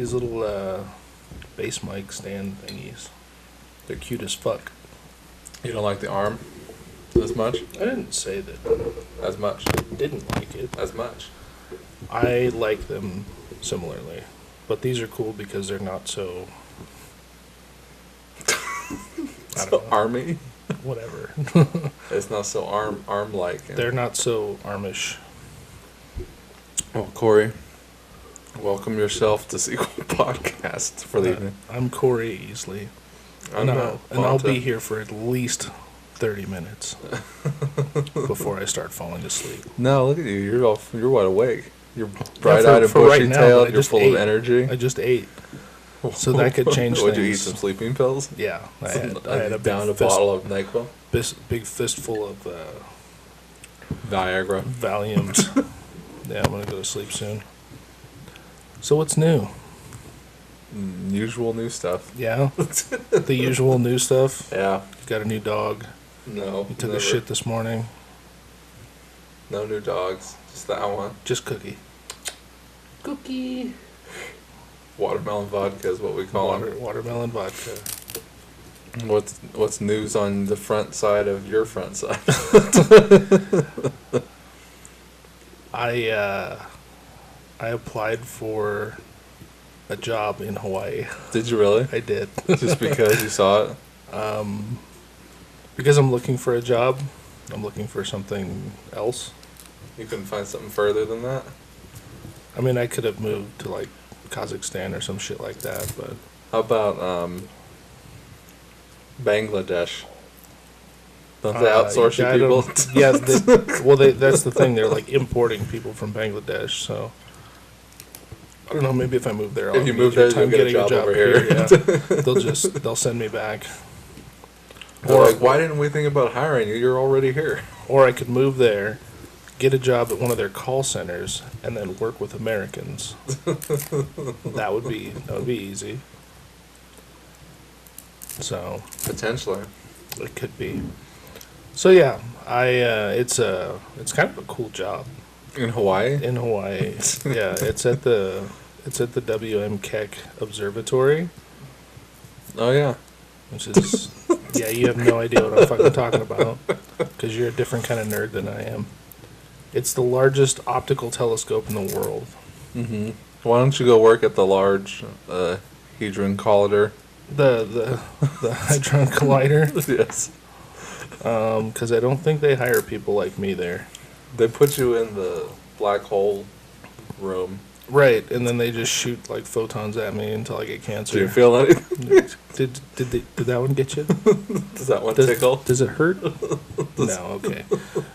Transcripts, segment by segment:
these little bass mic stand thingies. They're cute as fuck. You don't like the arm as much? I didn't say that. As much? Didn't like it. As much? I like them similarly. But these are cool because they're not so... So army? Whatever. It's not so arm-like. They're not so armish. Well, Cory, welcome yourself to Sequel Podcast for the evening. I'm Cory Easley. And I'll be here for at least 30 minutes before I start falling asleep. No, look at you. You're wide awake. You're bright-eyed and bushy-tailed. Right, you're full of energy. I just ate. So that could change things. Would you eat some sleeping pills? Yeah. I had a bottle of NyQuil? Big fistful of Viagra. Valiums. Yeah, I'm going to go to sleep soon. So what's new? Usual new stuff. Yeah? The usual new stuff? Yeah. You got a new dog? No. You took a shit this morning? No new dogs. Just that one. Just Cookie. Cookie. Watermelon vodka is what we call it. Watermelon vodka. What's news on the front side of your front side? I applied for a job in Hawaii. Did you really? I did. Just because you saw it? Because I'm looking for a job. I'm looking for something else. You couldn't find something further than that? I mean, I could have moved to like Kazakhstan or some shit like that, but... How about Bangladesh? Don't they outsource you people? Yeah, that's the thing. They're like importing people from Bangladesh, so... I don't know, maybe if I move there, if you move there, you'll get a job over here. Yeah. They'll send me back. Or like, why didn't we think about hiring you? You're already here. Or I could move there, get a job at one of their call centers, and then work with Americans. That would be easy. So potentially, it could be. So yeah, it's kind of a cool job. In Hawaii? In Hawaii, yeah. It's at the WM Keck Observatory. Oh yeah. Which is, yeah, you have no idea what I'm fucking talking about, because you're a different kind of nerd than I am. It's the largest optical telescope in the world. Mm-hmm. Why don't you go work at the Large Hadron Collider? The Hadron Collider? Yes. Because I don't think they hire people like me there. They put you in the black hole room. Right, and then they just shoot like photons at me until I get cancer. Do you feel anything? Did that one get you? Does that one tickle? Does it hurt? No, okay.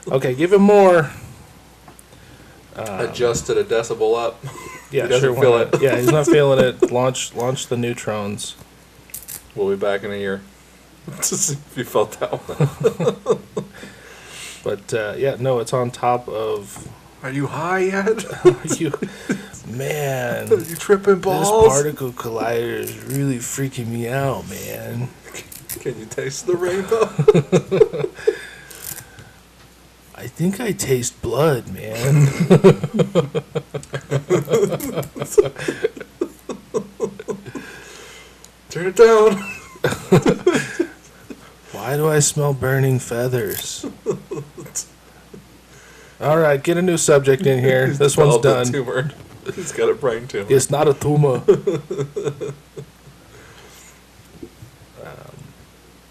Okay, give him more. Adjusted a decibel up. Yeah, he doesn't feel it. Yeah, he's not feeling it. Launch the neutrons. We'll be back in a year to see if you felt that one. But yeah, no, it's on top of. Are you high yet? Man, are you tripping balls? This particle collider is really freaking me out, man. Can you taste the rainbow? I think I taste blood, man. Turn it down. Why do I smell burning feathers? All right, get a new subject in here. This one's done. Tumor. He's got a brain tumor. It's not a tumor.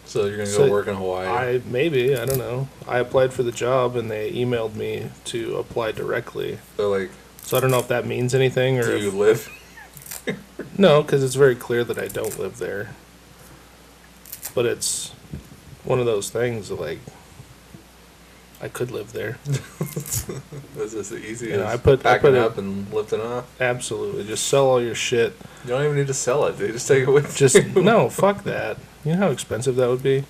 So you're going to go work in Hawaii? I don't know. I applied for the job, and they emailed me to apply directly. So I don't know if that means anything. Or do you live? No, because it's very clear that I don't live there. But it's one of those things that, I could live there. Is this the easiest? I put up and lifting off? Absolutely. Just sell all your shit. You don't even need to sell it. They just take it with you. No, fuck that. You know how expensive that would be? It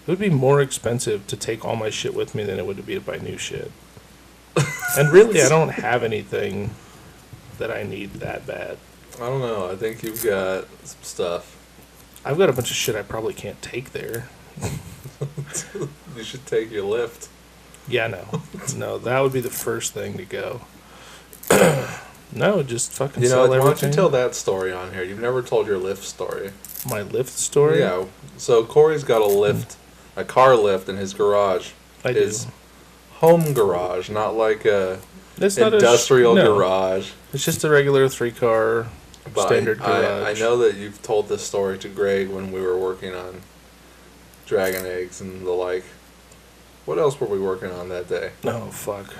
would be more expensive to take all my shit with me than it would be to buy new shit. And really, I don't have anything that I need that bad. I don't know. I think you've got some stuff. I've got a bunch of shit I probably can't take there. You should take your lift. Yeah, no. No, that would be the first thing to go. No, just fucking You know, sell why everything. don't you tell that story on here? You've never told your lift story. My lift story? Yeah. So Corey's got a lift, a car lift in his garage. I His do. home garage, not like a It's not industrial no. garage. It's just a regular 3-car But standard I garage. know that you've told this story to Greg when we were working on Dragon Eggs and the like. What else were we working on that day? Oh, fuck.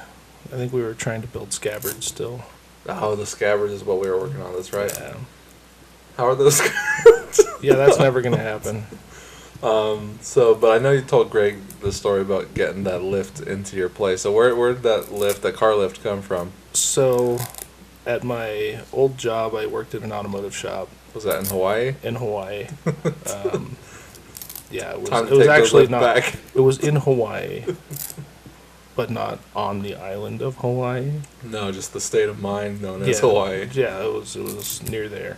I think we were trying to build scabbards still. Oh, the scabbards is what we were working on. That's right. Yeah. How are those? Yeah, that's never going to happen. But I know you told Greg the story about getting that lift into your place. So where did that car lift come from? So, at my old job, I worked at an automotive shop Was that in Hawaii? in Hawaii. Yeah, it was. Time to It was take the actually lift not. back. It was in Hawaii, but not on the island of Hawaii. No, just the state of mind known Yeah, as Hawaii. Yeah, it was near there.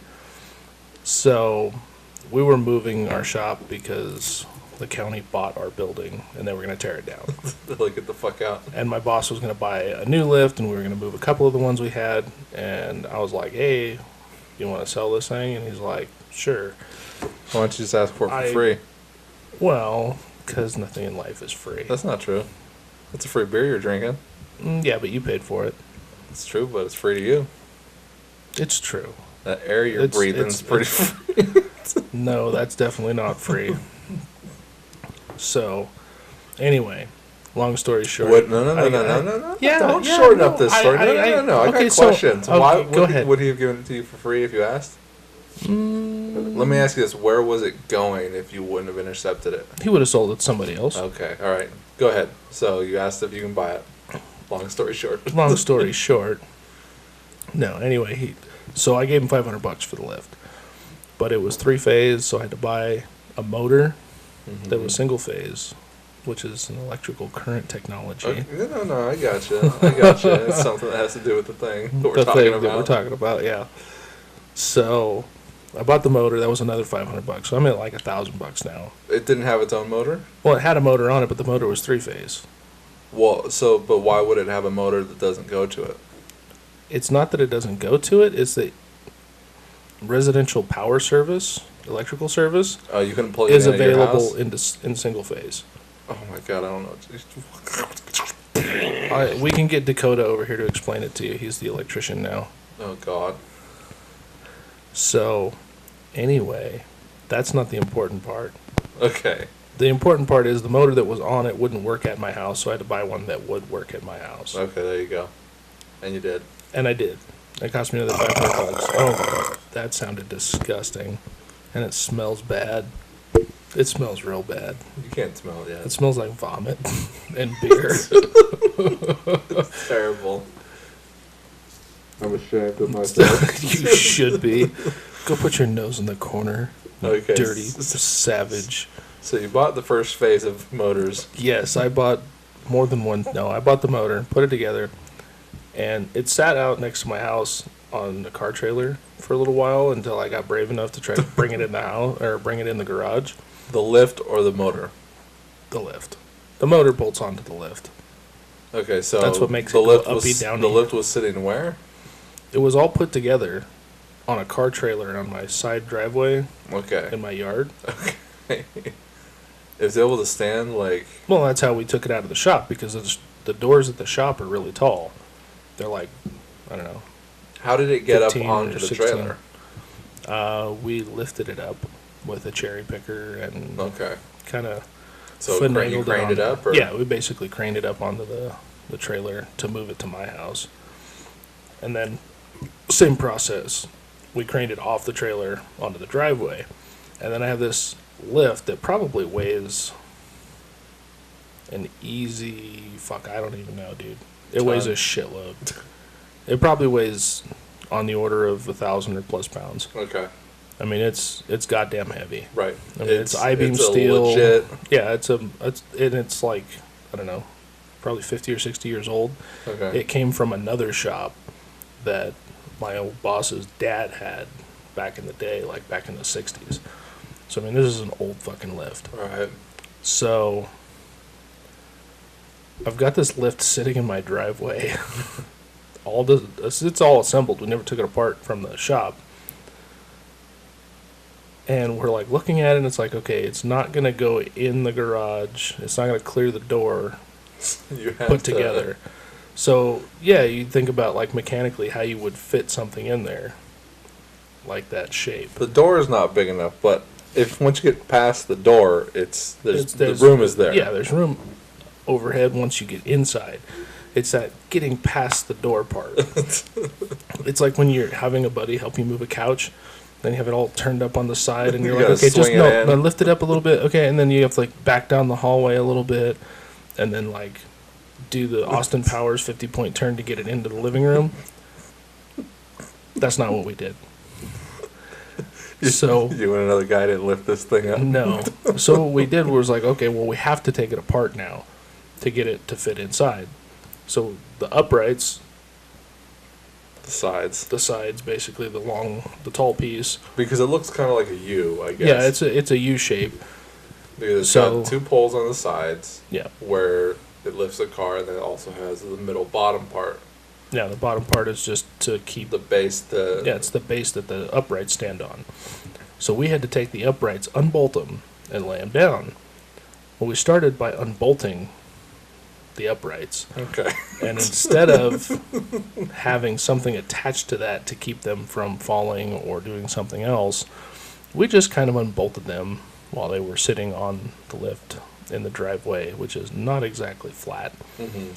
So, we were moving our shop because the county bought our building and they were going to tear it down. Like, get the fuck out. And my boss was going to buy a new lift, and we were going to move a couple of the ones we had. And I was like, "Hey, you want to sell this thing?" And he's like, "Sure." Why don't you just ask for it for I- free? Well, because nothing in life is free. That's not true. That's a free beer you're drinking. Yeah, but you paid for it. It's true, but it's free to you. It's true. That air you're It's- breathing it's- is pretty free. No, that's definitely not free. So, anyway, long story short. What? No. Yeah, Don't yeah, shorten no, up this I- story. I- No. I okay, got so- questions. okay, Why? go ahead. Would he have given it to you for free if you asked? Let me ask you this: where was it going if you wouldn't have intercepted it? He would have sold it to somebody else. Okay, all right. Go ahead. So you asked if you can buy it. Long story short. Long story short. No, anyway, so I gave him $500 for the lift. But it was 3-phase, so I had to buy a motor that was single phase, which is an electrical current technology. Okay, no, I gotcha. It's something that has to do with the thing that we're The talking thing about. that we're talking about, yeah. So I bought the motor. That was another $500. So I'm at like $1,000 now. It didn't have its own motor? Well, it had a motor on it, but the motor was 3-phase. Well, but why would it have a motor that doesn't go to it? It's not that it doesn't go to it. It's the residential power service, electrical service, Oh, you couldn't plug it is in at your available house? in single phase. Oh my god, I don't know. We can get Dakota over here to explain it to you. He's the electrician now. Oh god. So, anyway, that's not the important part. Okay. The important part is the motor that was on it wouldn't work at my house, so I had to buy one that would work at my house. Okay, there you go. And you did. And I did. It cost me another $500. Oh, that sounded disgusting. And it smells bad. It smells real bad. You can't smell it It yet. smells like vomit and beer. It's terrible. I'm ashamed of myself. You should be. Go put your nose in the corner. You Okay. dirty savage. So you bought the first phase of motors. Yes, I bought more than one. No, I bought the motor, put it together, and it sat out next to my house on the car trailer for a little while until I got brave enough to try to bring it in the house or bring it in the garage. The lift or the motor? The lift. The motor bolts onto the lift. Okay, so That's what makes the it go lift uppy, was downy. the lift was sitting where? It was all put together on a car trailer on my side driveway Okay. in my yard. Okay. Is it able to stand like? Well, that's how we took it out of the shop because the doors at the shop are really tall. They're like, I don't know. How did it get up 15 onto or the 16. trailer? We lifted it up with a cherry picker and Okay. kind of So you craned it up? Or? Yeah, we basically craned it up onto the trailer to move it to my house. And then, same process. We craned it off the trailer onto the driveway. And then I have this lift that probably weighs an easy... Fuck, I don't even know, dude. It weighs a shitload. It probably weighs on the order of 1,000 or plus pounds. Okay. I mean, it's goddamn heavy. Right. I mean, it's I-beam it's a steel. legit. Yeah, it's like, I don't know, probably 50 or 60 years old. Okay. It came from another shop that my old boss's dad had back in the day, like back in the 60s. So, I mean, this is an old fucking lift. Right. So, I've got this lift sitting in my driveway. it's all assembled. We never took it apart from the shop. And we're like looking at it, and it's like, okay, it's not going to go in the garage. It's not going to clear the door You have put to- together. So, yeah, you think about, like, mechanically how you would fit something in there. Like that shape. The door is not big enough, but if once you get past the door, the There's room is there. Yeah, there's room overhead once you get inside. It's that getting past the door part. It's like when you're having a buddy help you move a couch. Then you have it all turned up on the side, and you're You like, gotta okay, just swing it no, in. lift it up a little bit, okay, and then you have to like back down the hallway a little bit, and then like do the Austin Powers 50-point turn to get it into the living room. That's not what we did. So You and another guy didn't lift this thing up. no, so what we did was like, okay, well we have to take it apart now to get it to fit inside. So the uprights, The sides, the sides, basically the tall piece. because it looks kind of like a U, I guess. Yeah, it's a U shape. Because it's so- got two poles on the sides Yeah. where it lifts the car, and then it also has the middle bottom part, Yeah, the bottom part is just to keep the base. Yeah, it's the base that the uprights stand on. So we had to take the uprights, unbolt them, and lay them down. Well, we started by unbolting the uprights. Okay. And instead of having something attached to that to keep them from falling or doing something else, we just kind of unbolted them while they were sitting on the lift in the driveway, which is not exactly flat. Mm-hmm.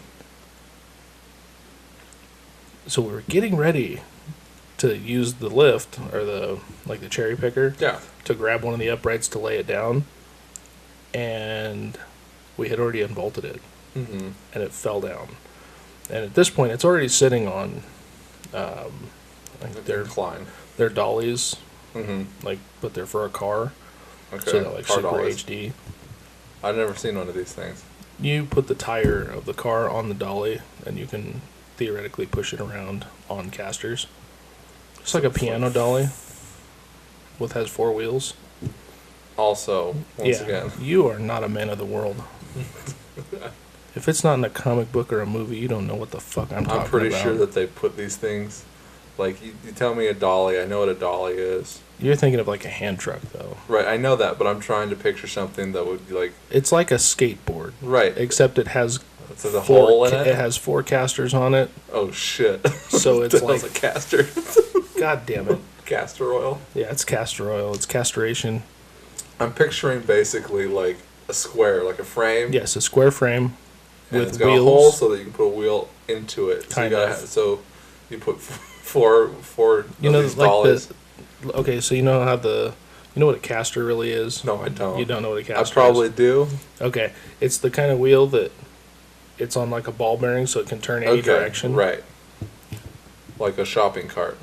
So we were getting ready to use the lift, or the cherry picker, Yeah. to grab one of the uprights to lay it down, and we had already unbolted it, Mm-hmm. and it fell down. And at this point, it's already sitting on, like Incline. they're dollies, Mm-hmm. but they're for a car, Okay. so they're like Car super dollies. HD. I've never seen one of these things. You put the tire of the car on the dolly, and you can theoretically push it around on casters. It's like a piano dolly, has 4 wheels. Also, once again, You are not a man of the world. If it's not in a comic book or a movie, you don't know what the fuck I'm talking about. I'm pretty sure that they put these things. Like, you tell me a dolly, I know what a dolly is. You're thinking of like a hand truck, though. Right, I know that, but I'm trying to picture something that would be like. It's like a skateboard, Right. except it has So the hole in It it? has 4 casters on it. Oh, shit. So it's That like, was a caster. God damn it. Castor oil. Yeah, it's castor oil. It's castration. I'm picturing basically like a square, like a frame. Yes, a square frame And with it's got wheels. a hole so that you can put a wheel into it. Kind so you of. so you put four You of know, these like dollies. okay, so you know how you know what a caster really is? No, I don't. You don't know what a I caster probably is? do. Okay, it's the kind of wheel that it's on like a ball bearing, so it can turn any direction. Right. Like a shopping cart.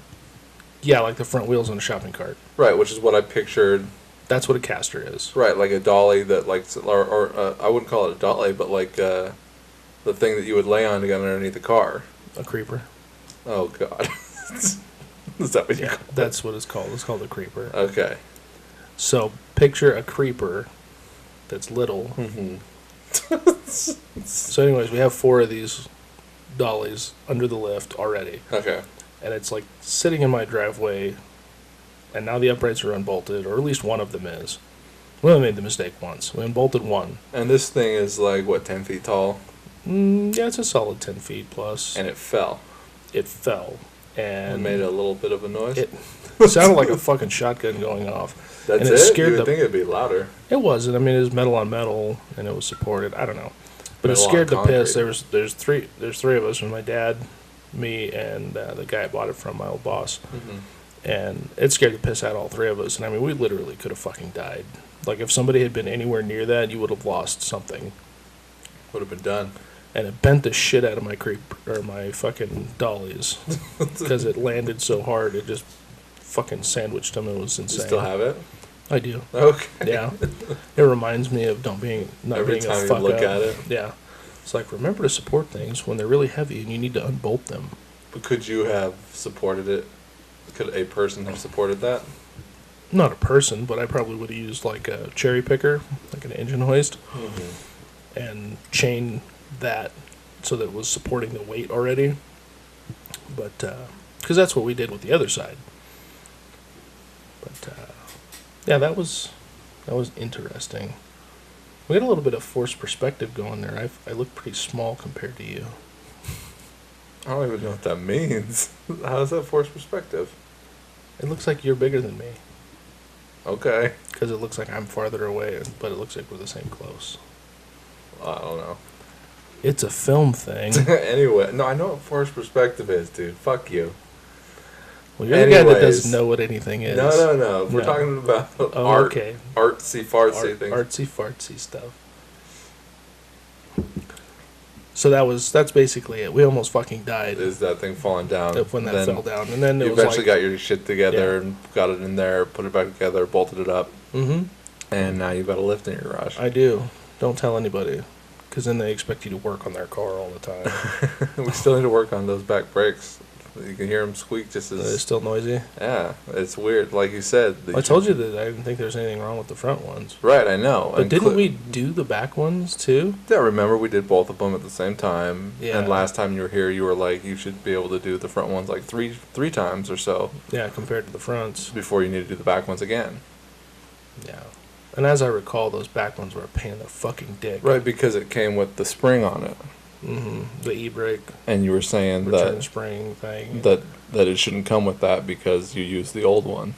Yeah, like the front wheels on a shopping cart. Right, which is what I pictured. That's what a caster is. Right, like a dolly that like, or I wouldn't call it a dolly, but like the thing that you would lay on to get underneath the car. A creeper. Oh God. Is that what you Yeah, call it? that's what it's called. It's called a creeper. Okay. So picture a creeper that's little. Mm-hmm. So anyways, we have 4 of these dollies under the lift already. Okay. And it's like sitting in my driveway, and now the uprights are unbolted, or at least one of them is. We only made the mistake once. We unbolted one. And this thing is like, what, 10 feet tall? Yeah, it's a solid 10 feet plus. And it fell. It fell. And And made a little bit of a noise. it sounded like a fucking shotgun going off. That's and it? it scared You would the- think it'd be louder. It wasn't. I mean, it was metal on metal, and it was supported. I don't know. But it Metal on scared the piss. concrete. There's three of us, my dad, me, and the guy I bought it from, my old boss. Mm-hmm. And it scared the piss out of all 3 of us. And I mean, we literally could have fucking died. Like, if somebody had been anywhere near that, you would have lost something. Would have been done. And it bent the shit out of my fucking dollies. Because it landed so hard, it just fucking sandwiched them. It was You insane. still have it? I do. Okay. Yeah. It reminds me of not being Every a time you fuck look up. at it. Yeah. It's like, remember to support things when they're really heavy and you need to unbolt them. But could you have supported it? Could a person have supported that? Not a person, but I probably would have used like a cherry picker, like an engine hoist, and chain that so that it was supporting the weight already. But, because that's what we did with the other side. But, yeah, that was interesting. We got a little bit of forced perspective going there. I look pretty small compared to you. I don't even know what that means. How is that forced perspective? It looks like you're bigger than me. Okay. Because it looks like I'm farther away, but it looks like we're the same close. I don't know. It's a film thing. Anyway, no, I know what forced perspective is, dude. Fuck you. Well, you're the guy that doesn't know what anything is. No. We're talking about art. Okay. Artsy-fartsy things. Artsy-fartsy stuff. So that's basically it. We almost fucking died. Is that thing falling down? When that fell down. And then you eventually got your shit together and got it in there, put it back together, bolted it up. Mm-hmm. And now you've got a lift in your garage. I do. Don't tell anybody. Because then they expect you to work on their car all the time. We still need to work on those back brakes. You can hear them squeak just as... It's still noisy? Yeah, it's weird. Like you said... I told you that I didn't think there was anything wrong with the front ones. Right, I know. But didn't we do the back ones, too? Yeah, remember we did both of them at the same time. Yeah. And last time you were here, you were like, you should be able to do the front ones like three times or so. Yeah, compared to the fronts. Before you need to do the back ones again. Yeah. And as I recall, those back ones were a pain in the fucking dick. Right, because it came with the spring on it. Mm-hmm. The e-brake. And you were saying return spring thing. That it shouldn't come with that because you used the old one.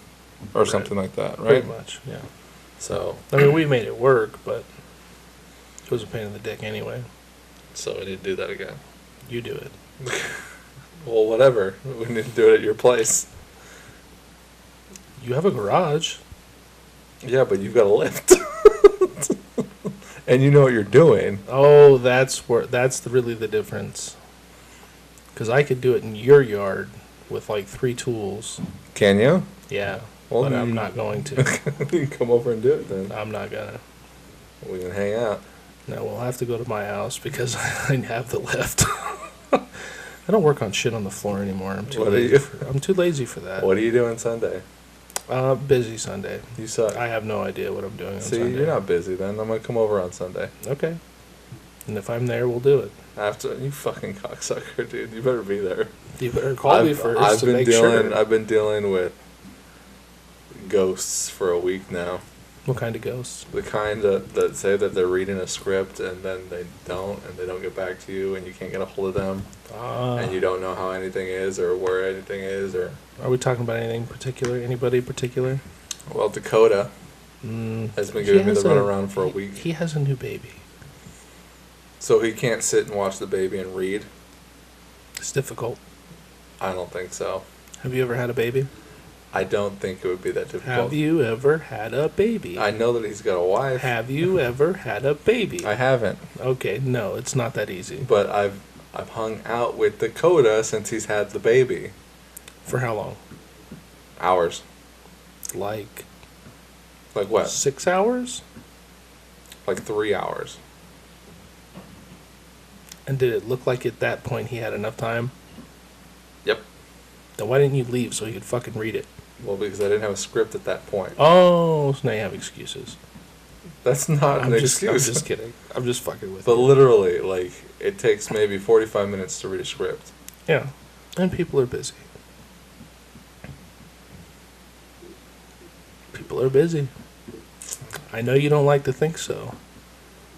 Or something like that, right? Pretty much, yeah. So... I mean, we made it work, but it was a pain in the dick anyway. So we need to do that again. You do it. Well, whatever. We need to do it at your place. You have a garage. Yeah, but you've got a lift. And you know what you're doing. Oh, that's really the difference. Because I could do it in your yard with like 3 tools. Can you? Yeah, well, but I'm not going to. You can come over and do it then. I'm not gonna. We can hang out. No, we'll have to go to my house because I have the lift. I don't work on shit on the floor anymore. I'm too lazy for that. What are you doing Sunday? Busy Sunday. You suck. I have no idea what I'm doing on Sunday. See, you're not busy then. I'm going to come over on Sunday. Okay. And if I'm there, we'll do it. You fucking cocksucker, dude. You better be there. You better call me first to make sure. I've been dealing with ghosts for a week now. What kind of ghosts? The kind that say that they're reading a script and then they don't get back to you and you can't get a hold of them. And you don't know how anything is or where anything is. Or are we talking about anything particular? Anybody particular? Well, Dakota has been giving me the runaround for a week. He has a new baby. So he can't sit and watch the baby and read? It's difficult. I don't think so. Have you ever had a baby? I don't think it would be that difficult. Have you ever had a baby? I know that he's got a wife. Have you ever had a baby? I haven't. Okay, no, it's not that easy. But I've hung out with Dakota since he's had the baby. For how long? Hours. Like what? 6 hours? Like 3 hours. And did it look like at that point he had enough time? Yep. Then why didn't you leave so he could fucking read it? Well, because I didn't have a script at that point. Oh, so now you have excuses. That's not an excuse. I'm just kidding. I'm just fucking with you. But you. literally, like, it takes maybe 45 minutes to read a script. Yeah. And people are busy. People are busy. I know you don't like to think so.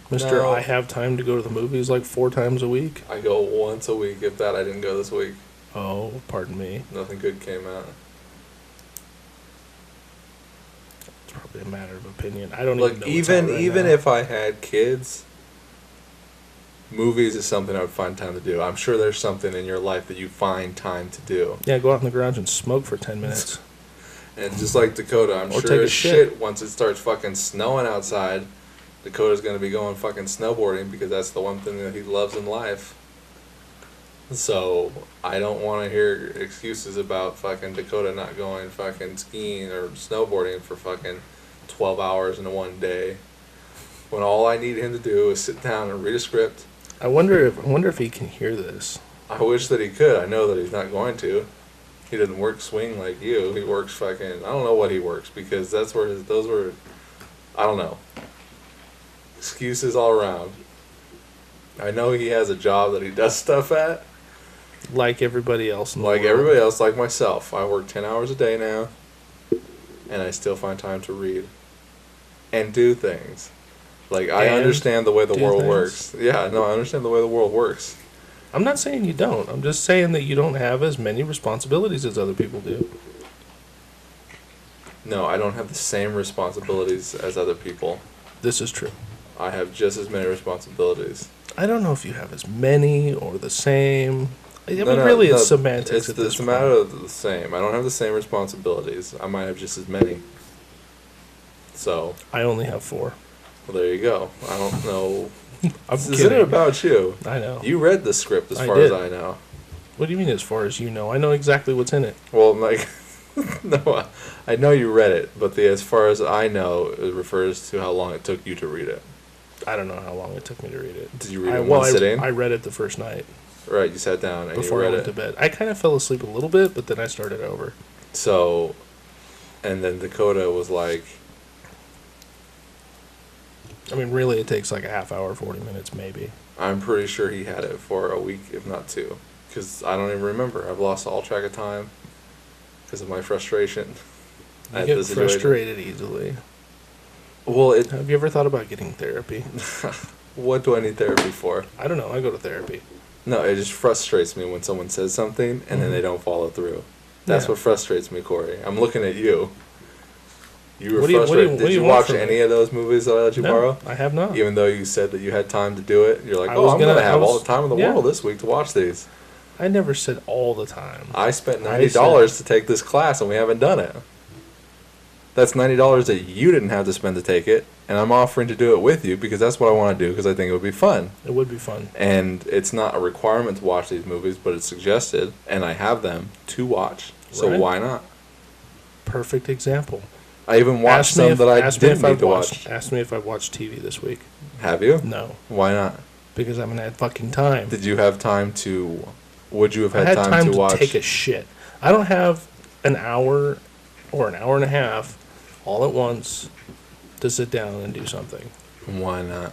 Mr. No. I have time to go to the movies like 4 times a week. I go once a week. If that, I didn't go this week. Oh, pardon me. Nothing good came out. It's probably a matter of opinion. I don't even know. Even if I had kids, movies is something I would find time to do. I'm sure there's something in your life that you find time to do. Yeah, go out in the garage and smoke for 10 minutes. And just like Dakota, I'm or sure take a as shit once it starts fucking snowing outside, Dakota's going to be going fucking snowboarding because that's the one thing that he loves in life. So I don't want to hear excuses about fucking Dakota not going fucking skiing or snowboarding for fucking 12 hours in one day, when all I need him to do is sit down and read a script. I wonder if he can hear this. I wish that he could. I know that he's not going to. He doesn't work swing like you. He works fucking... I don't know what he works because that's where those were... I don't know. Excuses all around. I know he has a job that he does stuff at. Like everybody else in the Like world. everybody else, like myself. I work 10 hours a day now, and I still find time to read and do things. Like, I And understand the way the do world things? works. Yeah, no, I understand the way the world works. I'm not saying you don't. I'm just saying that you don't have as many responsibilities as other people do. No, I don't have the same responsibilities as other people. This is true. I have just as many responsibilities. I don't know if you have as many or the same. I mean, really, it's semantics at this It's a point. matter of the same. I don't have the same responsibilities. I might have just as many. So, I only have 4. well, there you go. I don't know. I'm This isn't kidding. it about you. I know. You read the script as I far did. as I know. What do you mean as far as you know? I know exactly what's in it. Well, like, no, I know you read it, but as far as I know, it refers to how long it took you to read it. I don't know how long it took me to read it. Did you read it in one sitting? I read it the first night Right, you sat down and before you I read went it. to bed. I kind of fell asleep a little bit, but then I started over. So, and then Dakota was like, I mean, really, it takes like a half hour, 40 minutes, maybe. I'm pretty sure he had it for a week, if not 2. Because I don't even remember. I've lost all track of time because of my frustration. You at get the situation. frustrated easily. Well, Have you ever thought about getting therapy? what do I need therapy for? I don't know. I go to therapy. No, it just frustrates me when someone says something and then they don't follow through. That's Yeah. what frustrates me, Cory. I'm looking at you. You were What do you- what do you- frustrated. what do Did you you want watch from me? any of those movies that I let you No, borrow? I have not. Even though you said that you had time to do it, you're like, I oh, was I'm going gonna- to I have all was- the time in the yeah. world this week to watch these. I never said all the time. I spent I $90 to take this class and we haven't done it. That's $90 that you didn't have to spend to take it, and I'm offering to do it with you because that's what I want to do because I think it would be fun. It would be fun. And it's not a requirement to watch these movies, but it's suggested, and I have them to watch. So Right. why not? Perfect example. I even watched some that I didn't need to watch. Ask me if I watched TV this week. Have you? No, Why not? because I haven't had fucking time. Did you have time to? Would you have I had, had time to watch? take a shit. I don't have an hour or an hour and a half all at once to sit down and do something. Why not?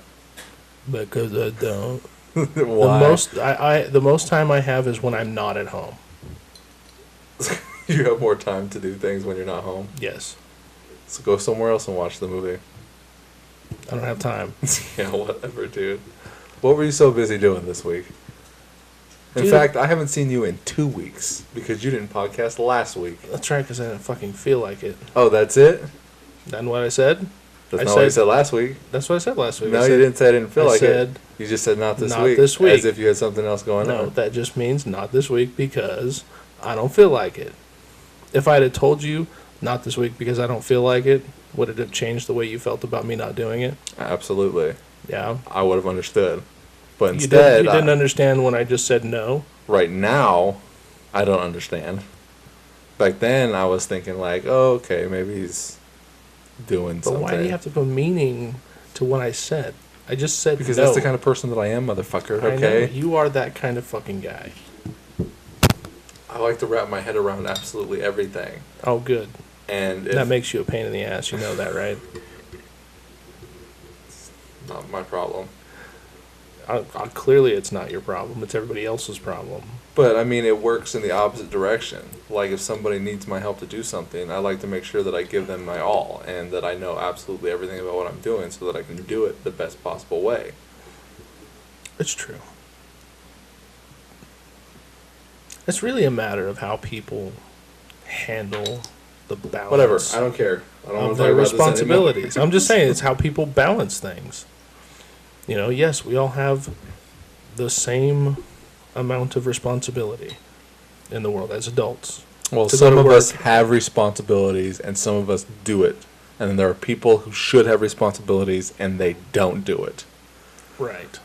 Because I don't. Why? The most time I have is when I'm not at home. You have more time to do things when you're not home. Yes. So go somewhere else and watch the movie. I don't have time. Yeah, whatever, dude. What were you so busy doing this week? In Dude. fact, I haven't seen you in 2 weeks because you didn't podcast last week. That's right, because I didn't fucking feel like it. Oh, that's it? That's what I said? That's I not what you said- said last week. That's what I said last week. No, I you said, didn't say I didn't feel I like said, it. You just said not this "Not week. this week." As if you had something else going No, on. that just means not this week because I don't feel like it. If I had told you not this week because I don't feel like it, would it have changed the way you felt about me not doing it? Absolutely. Yeah. I would have understood. But You instead, didn't understand when I just said no. right now, I don't understand. Back then, I was thinking like, oh, okay, maybe he's doing But something. why do you have to put meaning to what I said? I just said Because no. that's the kind of person that I am, motherfucker, I know. okay? You are that kind of fucking guy. I like to wrap my head around absolutely everything. Oh, good. And That if makes you a pain in the ass. You know that, right? not my problem. Clearly, it's not your problem. It's everybody else's problem. But, I mean, it works in the opposite direction. Like, if somebody needs my help to do something, I like to make sure that I give them my all and that I know absolutely everything about what I'm doing so that I can do it the best possible way. It's true. It's really a matter of how people handle the balance. Whatever. I don't care. I don't want Of to talk their about this anymore. responsibilities. I'm just saying it's how people balance things. You know, yes, we all have the same amount of responsibility in the world as adults. Well, to go some to of work. us have responsibilities and some of us do it. And then there are people who should have responsibilities and they don't do it. Right.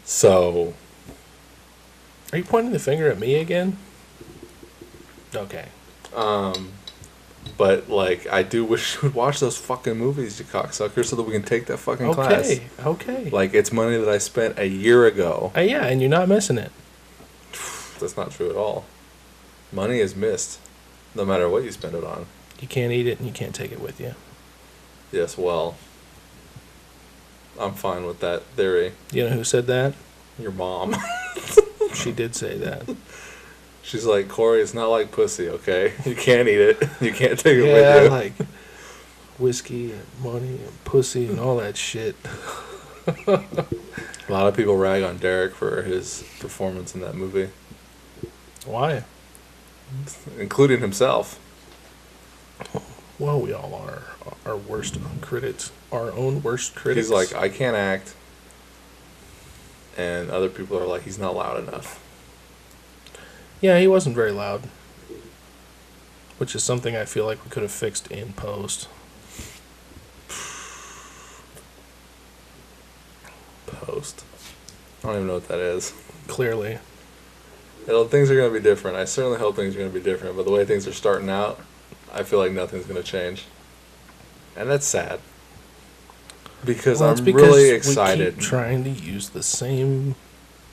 So, Are you pointing the finger at me again? Okay. but like, I do wish you would watch those fucking movies, you cocksucker, so that we can take that fucking class. Okay. Okay. Like, it's money that I spent a year ago. Yeah, and you're not missing it. That's not true at all. Money is missed, no matter what you spend it on. You can't eat it and you can't take it with you. Yes, well, I'm fine with that theory. You know who said that? Your mom. She did say that. She's like, Cory, it's not like pussy, okay? You can't eat it. You can't take it with Yeah, you. like whiskey and money and pussy and all that shit. A lot of people rag on Derek for his performance in that movie, Why? including himself. Well, we all are our worst critics, our own worst critics. He's like, I can't act. And other people are like, he's not loud enough. yeah, he wasn't very loud, which is something I feel like we could have fixed in post. Post. I don't even know what that is. Clearly, Things are going to be different. I certainly hope things are going to be different. But the way things are starting out, I feel like nothing's going to change. And that's sad. Because well, I'm it's because really excited. we keep trying to use the same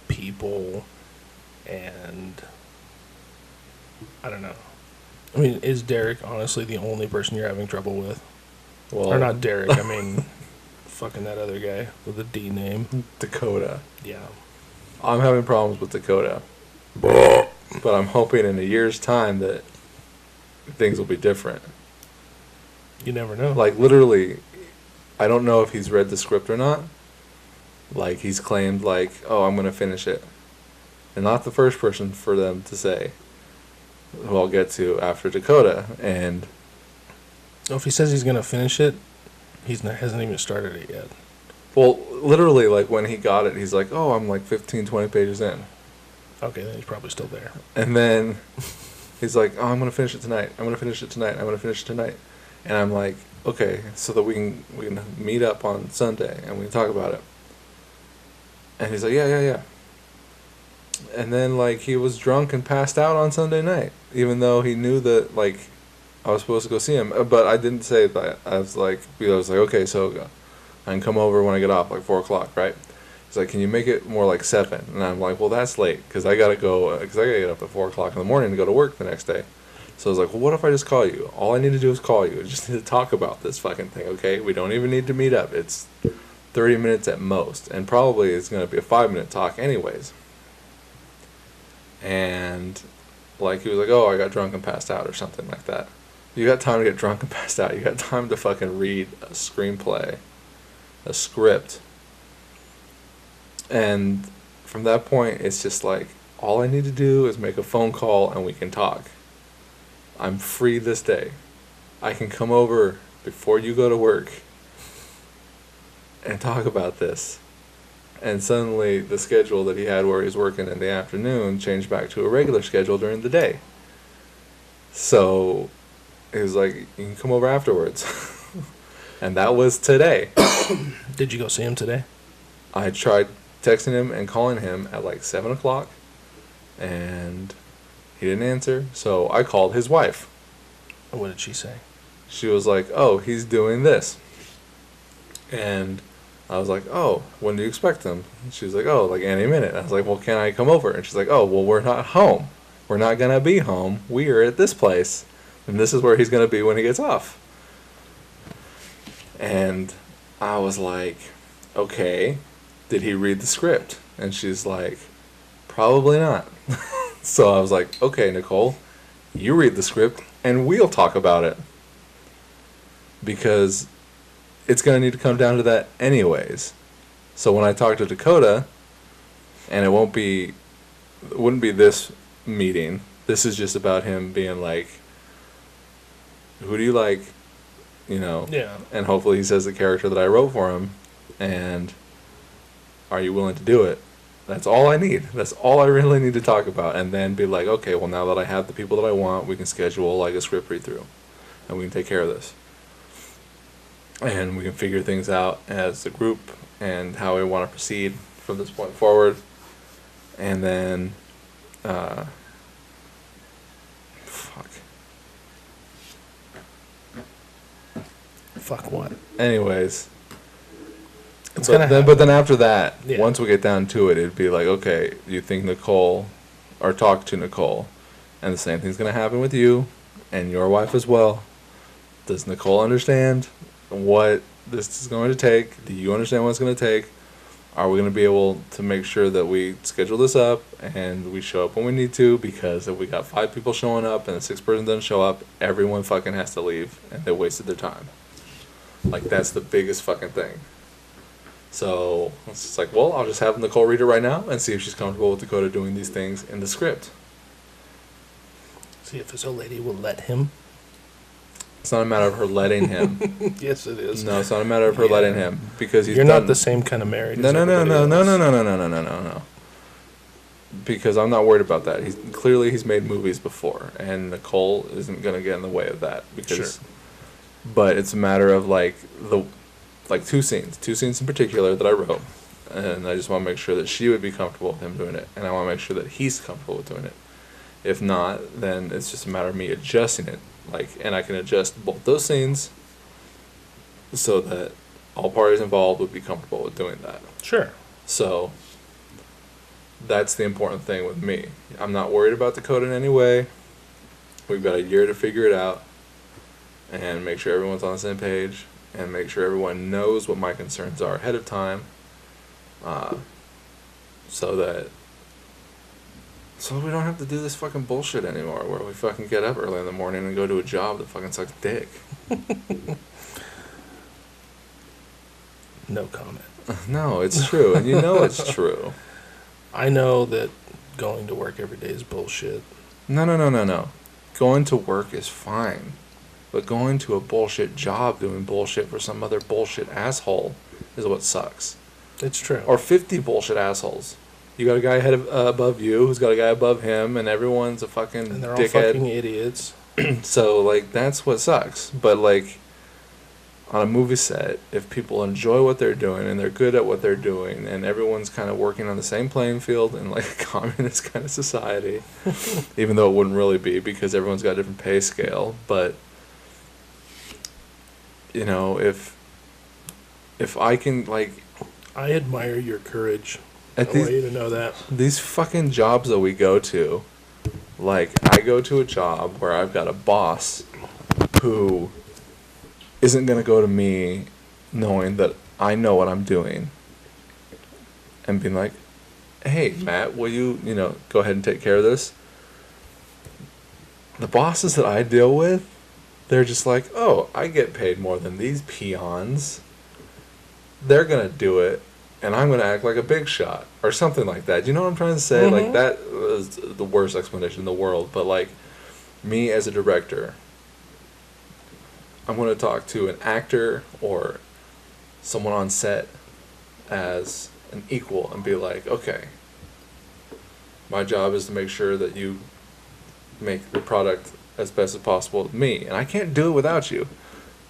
people, and I don't know. I mean, is Derek honestly the only person you're having trouble with? Well, Or not Derek, I mean, fucking that other guy with a D name. Dakota. Yeah. I'm having problems with Dakota. But I'm hoping in a year's time that things will be different. You never know. Like, literally, I don't know if he's read the script or not. Like, he's claimed, like, oh, I'm going to finish it. And not the first person for them to say, who I'll get to after Dakota. And if he says he's going to finish it, hasn't even started it yet. well, literally, like, when he got it, he's like, oh, I'm like 15, 20 pages in. Okay, then he's probably still there. And then he's like, oh, I'm going to finish it tonight. I'm going to finish it tonight. I'm going to finish it tonight. And I'm like, okay, so that we can meet up on Sunday and we can talk about it. And he's like, yeah. And then, like, he was drunk and passed out on Sunday night, even though he knew that, like, I was supposed to go see him. But I didn't say that. I was like, okay, so I can come over when I get off, like 4 o'clock, right? He's like, can you make it more like 7? And I'm like, well, that's late, because I got to get up at 4 o'clock in the morning to go to work the next day. So I was like, well, what if I just call you? All I need to do is call you. I just need to talk about this fucking thing, okay? We don't even need to meet up. It's 30 minutes at most. And probably it's going to be a 5-minute talk anyways. And, like, he was like, oh, I got drunk and passed out or something like that. You got time to get drunk and passed out. You got time to fucking read a screenplay, a script. And from that point, it's just like, all I need to do is make a phone call and we can talk. I'm free this day. I can come over before you go to work and talk about this. And suddenly the schedule that he had where he was working in the afternoon changed back to a regular schedule during the day. So he was like, you can come over afterwards. And that was today. Did you go see him today? I tried texting him and calling him at like 7 o'clock. And he didn't answer. So I called his wife. What did she say? She was like, oh, he's doing this. And I was like, oh, when do you expect him? She was like, oh, like any minute. I was like, well, can I come over? And she's like, oh, well, we're not home. We're not going to be home. We are at this place. And this is where he's going to be when he gets off. And I was like, okay, did he read the script? And she's like, probably not. So I was like, okay, Nicole, you read the script and we'll talk about it. Because it's going to need to come down to that anyways. So when I talk to Dakota, and it wouldn't be this meeting. This is just about him being like, who do you like? You know? Yeah. And hopefully he says the character that I wrote for him. And are you willing to do it? That's all I need. That's all I really need to talk about. And then be like, okay, well, now that I have the people that I want, we can schedule like a script read-through. And we can take care of this. And we can figure things out as a group and how we want to proceed from this point forward. And then, Fuck what? Anyways. It's But then after that, yeah. Once we get down to it, it'd be like, okay, you think Nicole, or talk to Nicole, and the same thing's going to happen with you and your wife as well. Does Nicole understand what this is going to take? Do you understand what it's going to take? are we going to be able to make sure that we schedule this up and we show up when we need to? Because if we got 5 people showing up and the 6th person doesn't show up, everyone fucking has to leave and they wasted their time. Like, that's the biggest fucking thing. So it's just like, well, I'll just have Nicole read it right now and see if she's comfortable with Dakota doing these things in the script. See if this old lady will let him. It's not a matter of her letting him. Yes, it is. No, it's not a matter of her letting him, because You're not the same kind of married. No. Because I'm not worried about that. He's made movies before, and Nicole isn't gonna get in the way of that. Because, sure. But it's a matter of two scenes in particular that I wrote, and I just want to make sure that she would be comfortable with him doing it, and I want to make sure that he's comfortable with doing it. If not, then it's just a matter of me adjusting it. And I can adjust both those scenes so that all parties involved would be comfortable with doing that. Sure. So that's the important thing with me. I'm not worried about the code in any way. We've got a year to figure it out and make sure everyone's on the same page and make sure everyone knows what my concerns are ahead of time, so we don't have to do this fucking bullshit anymore where we fucking get up early in the morning and go to a job that fucking sucks dick. No comment. No, it's true, and you know it's true. I know that going to work every day is bullshit. No. Going to work is fine. But going to a bullshit job doing bullshit for some other bullshit asshole is what sucks. It's true. Or 50 bullshit assholes. You got a guy above you who's got a guy above him, and everyone's a fucking and they're all dickhead. fucking idiots. So, that's what sucks. But, on a movie set, if people enjoy what they're doing and they're good at what they're doing and everyone's kind of working on the same playing field in, a communist kind of society, even though it wouldn't really be because everyone's got a different pay scale, but, if I can, I admire your courage. I want you to know that. These fucking jobs that we go to, I go to a job where I've got a boss who isn't going to go to me knowing that I know what I'm doing and being like, hey, Matt, will you, go ahead and take care of this? The bosses that I deal with, they're just like, oh, I get paid more than these peons. They're going to do it. And I'm going to act like a big shot or something like that. Do you know what I'm trying to say? Mm-hmm. That was the worst explanation in the world. But, me as a director, I'm going to talk to an actor or someone on set as an equal and be like, okay, my job is to make sure that you make the product as best as possible with me. And I can't do it without you.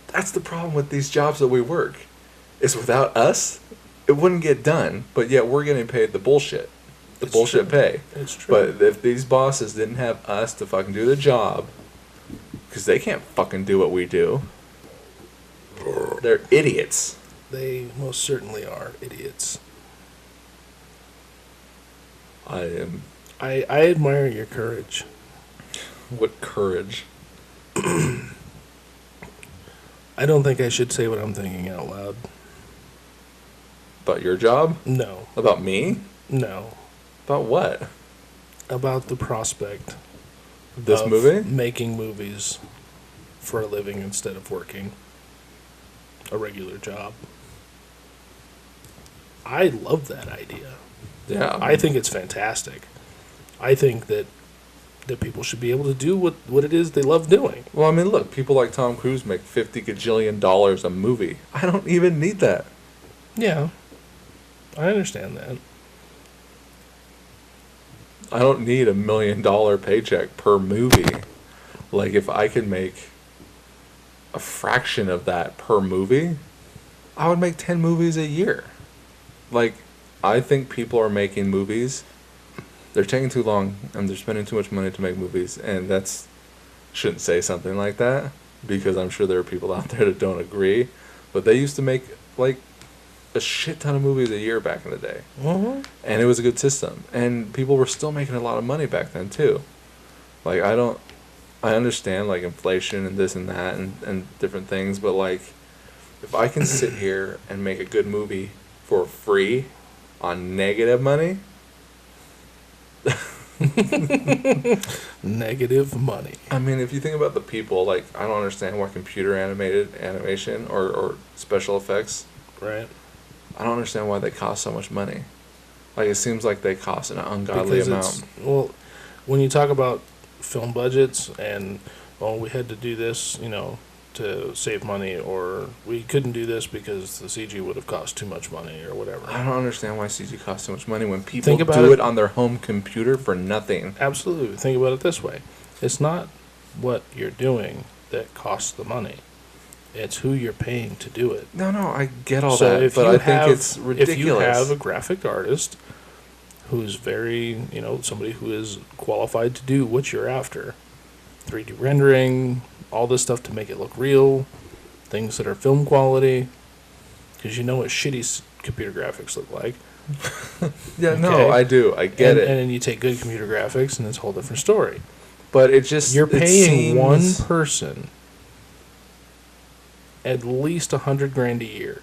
That's the problem with these jobs that we work. Is without us, it wouldn't get done, but yet we're getting paid the bullshit. The bullshit pay. It's true. But if these bosses didn't have us to fucking do the job, because they can't fucking do what we do, they're idiots. They most certainly are idiots. I admire your courage. What courage? I don't think I should say what I'm thinking out loud. About your job? No. About me? No. About what? About the prospect This of movie? making movies for a living instead of working a regular job. I love that idea. Yeah. I think it's fantastic. I think that people should be able to do what it is they love doing. Well, look, people like Tom Cruise make $50 gajillion a movie. I don't even need that. Yeah. I understand that. I don't need $1 million paycheck per movie. If I could make a fraction of that per movie, I would make 10 movies a year. I think people are making movies. They're taking too long, and they're spending too much money to make movies, and shouldn't say something like that, because I'm sure there are people out there that don't agree, but they used to make, a shit ton of movies a year back in the day. Mm-hmm. And it was a good system. And people were still making a lot of money back then, too. I understand, inflation and this and that and different things, but, if I can sit here and make a good movie for free on negative money. Negative money. I mean, if you think about the people, like, I don't understand why computer animated animation or special effects, Right. I don't understand why they cost so much money. Like, it seems like they cost an ungodly amount. Well, when you talk about film budgets and, well, we had to do this, you know, to save money, or we couldn't do this because the CG would have cost too much money, or whatever. I don't understand why CG costs so much money when people Think about do it- it on their home computer for nothing. Absolutely. Think about it this way. It's not what you're doing that costs the money. It's who you're paying to do it. No, I get all So that, if but you I have, think it's ridiculous. If you have a graphic artist who's very, you know, somebody who is qualified to do what you're after, 3D rendering, all this stuff to make it look real, things that are film quality, because you know what shitty computer graphics look like. Yeah, Okay. no, I do. I get it. And then you take good computer graphics, and it's a whole different story. But it just... You're it paying one seems- person at least $100,000 a year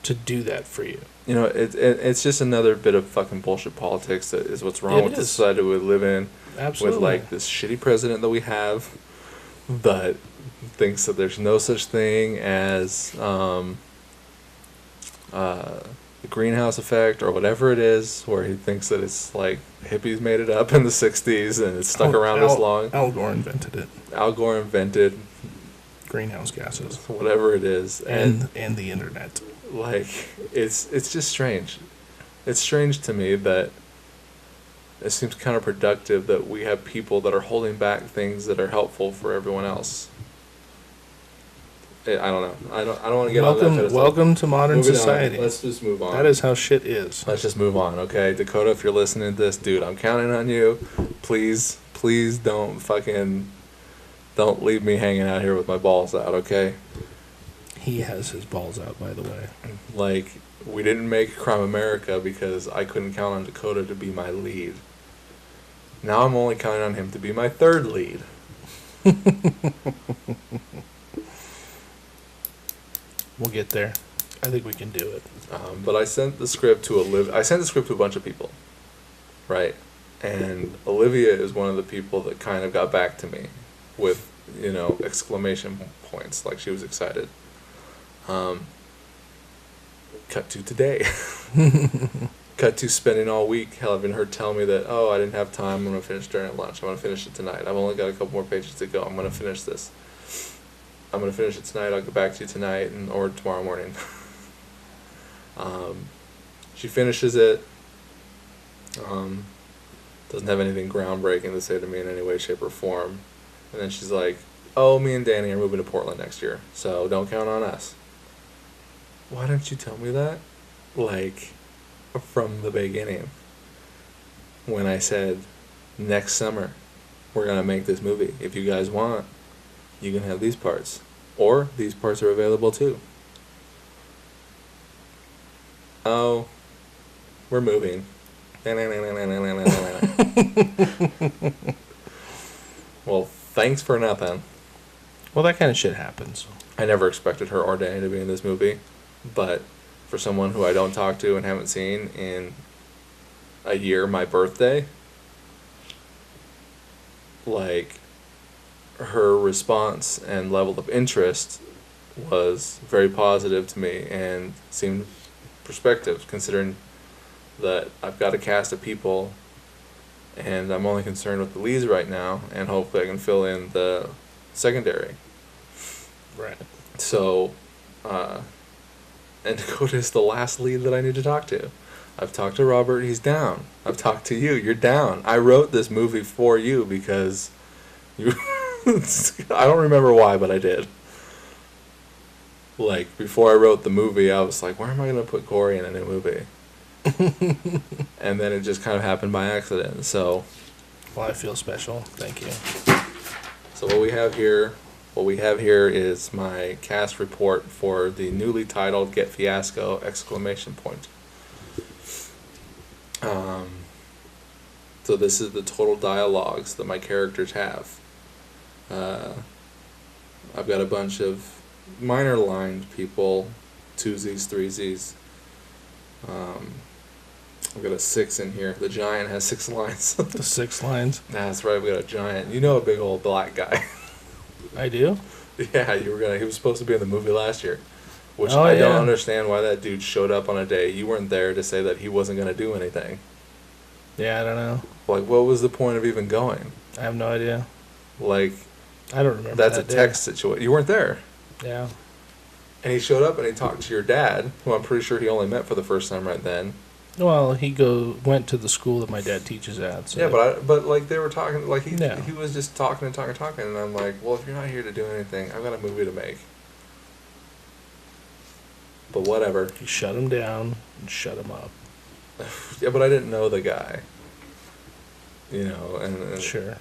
to do that for you. You know, it's just another bit of fucking bullshit politics that is what's wrong It with the is. society we live in. Absolutely. With, like, this shitty president that we have that thinks that there's no such thing as the greenhouse effect or whatever it is, where he thinks that it's like hippies made it up in the 60s and it's stuck around this long. Al Gore invented it. Al Gore invented Greenhouse gases. whatever it is. And the internet. Like, it's just strange. It's strange to me that it seems counterproductive that we have people that are holding back things that are helpful for everyone else. I don't know. I don't want to get on that pedestal. Welcome to modern Moving on. society. Let's just move on. That is how shit is. Let's just move on, okay? Dakota, if you're listening to this, dude, I'm counting on you. Please don't leave me hanging out here with my balls out, okay? He has his balls out, by the way. Like, we didn't make Crime America because I couldn't count on Dakota to be my lead. Now I'm only counting on him to be my third lead. We'll get there. I think we can do it. But I sent the script to a bunch of people, right? And Olivia is one of the people that kind of got back to me with, you know, exclamation points, like she was excited. Cut to today. Cut to spending all week having her tell me that, oh, I didn't have time, I'm going to finish during lunch, I'm going to finish it tonight, I've only got a couple more pages to go, I'm going to finish this. I'm going to finish it tonight, I'll get back to you tonight or tomorrow morning. She finishes it. Doesn't have anything groundbreaking to say to me in any way, shape, or form. And then she's like, oh, me and Danny are moving to Portland next year, so don't count on us. Why didn't you tell me that? Like, from the beginning. When I said, next summer, we're going to make this movie. If you guys want, you can have these parts. Or, these parts are available too. Oh, we're moving. Well, thanks for nothing. Well, that kind of shit happens. I never expected her or Danny to be in this movie, but for someone who I don't talk to and haven't seen in a year, my birthday, like, her response and level of interest was very positive to me and seemed perspective, considering that I've got a cast of people and I'm only concerned with the leads right now, and hopefully I can fill in the secondary. Right. So, and Dakota is the last lead that I need to talk to. I've talked to Robert, he's down. I've talked to you, you're down. I wrote this movie for you because you... I don't remember why, but I did. Like, before I wrote the movie, I was like, where am I going to put Cory in a new movie? And then it just kind of happened by accident, so... Well, I feel special. Thank you. So what we have here is my cast report for the newly titled Get Fiasco! ! So this is the total dialogues that my characters have. I've got a bunch of minor lined people, 2Zs, 3Zs. I've got a 6 in here. The giant has 6 lines. The 6 lines. That's right, we got a giant. You know, a big old black guy. I do. Yeah, he was supposed to be in the movie last year. Which Oh, I yeah. don't understand why that dude showed up on a day. You weren't there to say that he wasn't going to do anything. Yeah, I don't know. Like, what was the point of even going? I have no idea. Like, I don't remember. that's a that day. text situation. You weren't there. Yeah. And he showed up and he talked to your dad, who I'm pretty sure he only met for the first time right then. Well, he went to the school that my dad teaches at. So Yeah, but like they were talking, like he Yeah. he was just talking, and I'm like, well, if you're not here to do anything, I've got a movie to make. But whatever. you shut him down and shut him up. Yeah, but I didn't know the guy. You know, and Sure.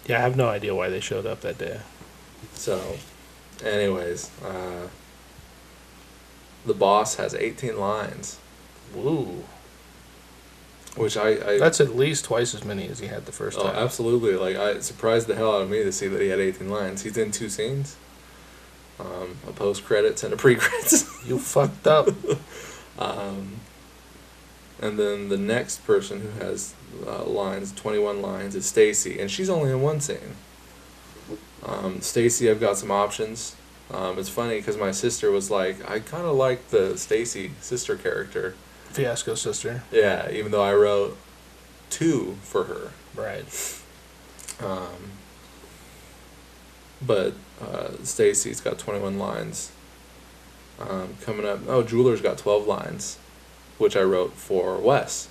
Yeah, I have no idea why they showed up that day. so, anyways, the boss has 18 lines, Woo. which I That's at least twice as many as he had the first oh, time. absolutely. Like, I surprised the hell out of me to see that he had 18 lines. He's in 2 scenes. A post-credits and a pre-credits. You fucked up. And then the next person who has 21 lines, is Stacy, and she's only in 1 scene. Stacy, I've got some options. It's funny because my sister was like, I kind of like the Stacy sister character. Fiasco sister. Yeah, even though I wrote 2 for her. Right. But Stacy's got 21 lines. Coming up, Jeweler's got 12 lines, which I wrote for Wes,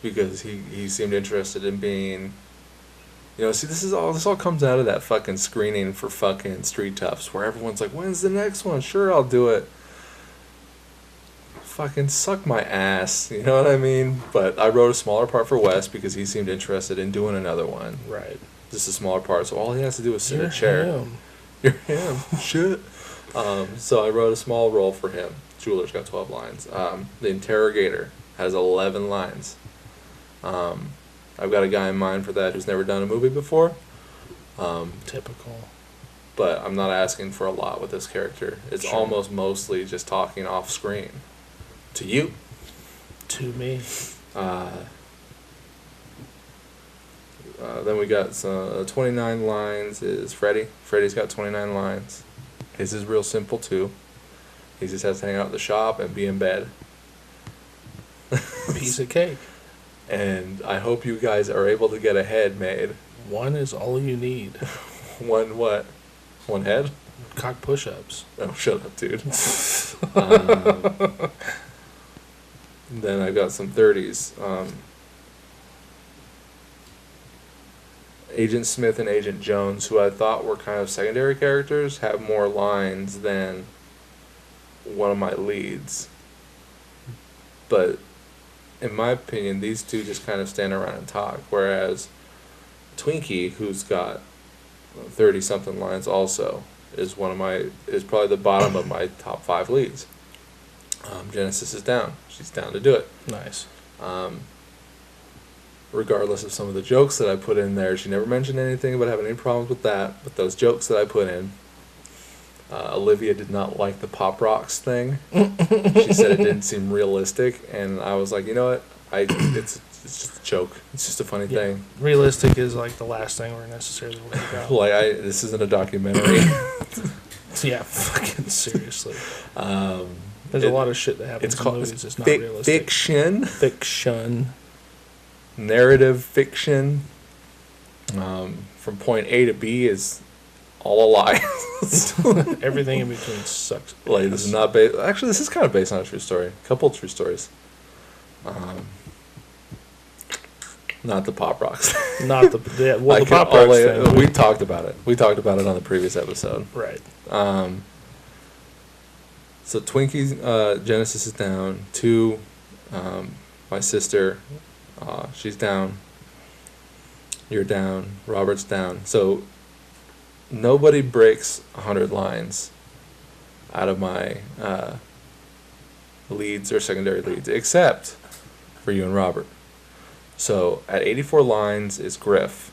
because he seemed interested in being, see, this all comes out of that fucking screening for fucking Street Toughs, where everyone's like, when's the next one? Sure, I'll do it. Fucking suck my ass, you know what I mean? But I wrote a smaller part for Wes because he seemed interested in doing another one. Right. Just a smaller part, so all he has to do is sit in You're a chair. him. You're him. Shit. So I wrote a small role for him. Jeweler's got 12 lines. The Interrogator has 11 lines. I've got a guy in mind for that who's never done a movie before. Typical. But I'm not asking for a lot with this character. It's Sure. almost mostly just talking off screen. To you. To me. Then we got some 29 lines is Freddy. Freddy's got 29 lines. His is real simple too. He just has to hang out at the shop and be in bed. Piece of cake. And I hope you guys are able to get a head made. 1 is all you need. One what? 1 head? Cock push-ups. Oh, shut up, dude. Then I got some 30s. Agent Smith and Agent Jones, who I thought were kind of secondary characters, have more lines than one of my leads. But in my opinion, these two just kind of stand around and talk, whereas Twinkie, who's got 30-something lines also, is probably the bottom of my top 5 leads. Genesis is down. She's down to do it. Nice. Regardless of some of the jokes that I put in there, she never mentioned anything about having any problems with that. But those jokes that I put in, Olivia did not like the Pop Rocks thing. She said it didn't seem realistic, and I was like, you know what? It's just a joke. It's just a funny thing. Realistic is like the last thing we're necessarily worried about. This isn't a documentary. Yeah, fucking seriously. There's a lot of shit that happens It's in called movies. It's not realistic. fiction. Fiction. Narrative fiction. From point A to B is all a lie. Everything in between sucks. Like, this is not based. Actually, this is kind of based on a true story. A couple of true stories. Not the Pop Rocks. Not the the Pop Rocks thing. We talked about it. We talked about it on the previous episode. Right. So Twinkie's Genesis is down. 2, my sister, she's down. You're down. Robert's down. So nobody breaks 100 lines out of my leads or secondary leads, except for you and Robert. So at 84 lines is Griff,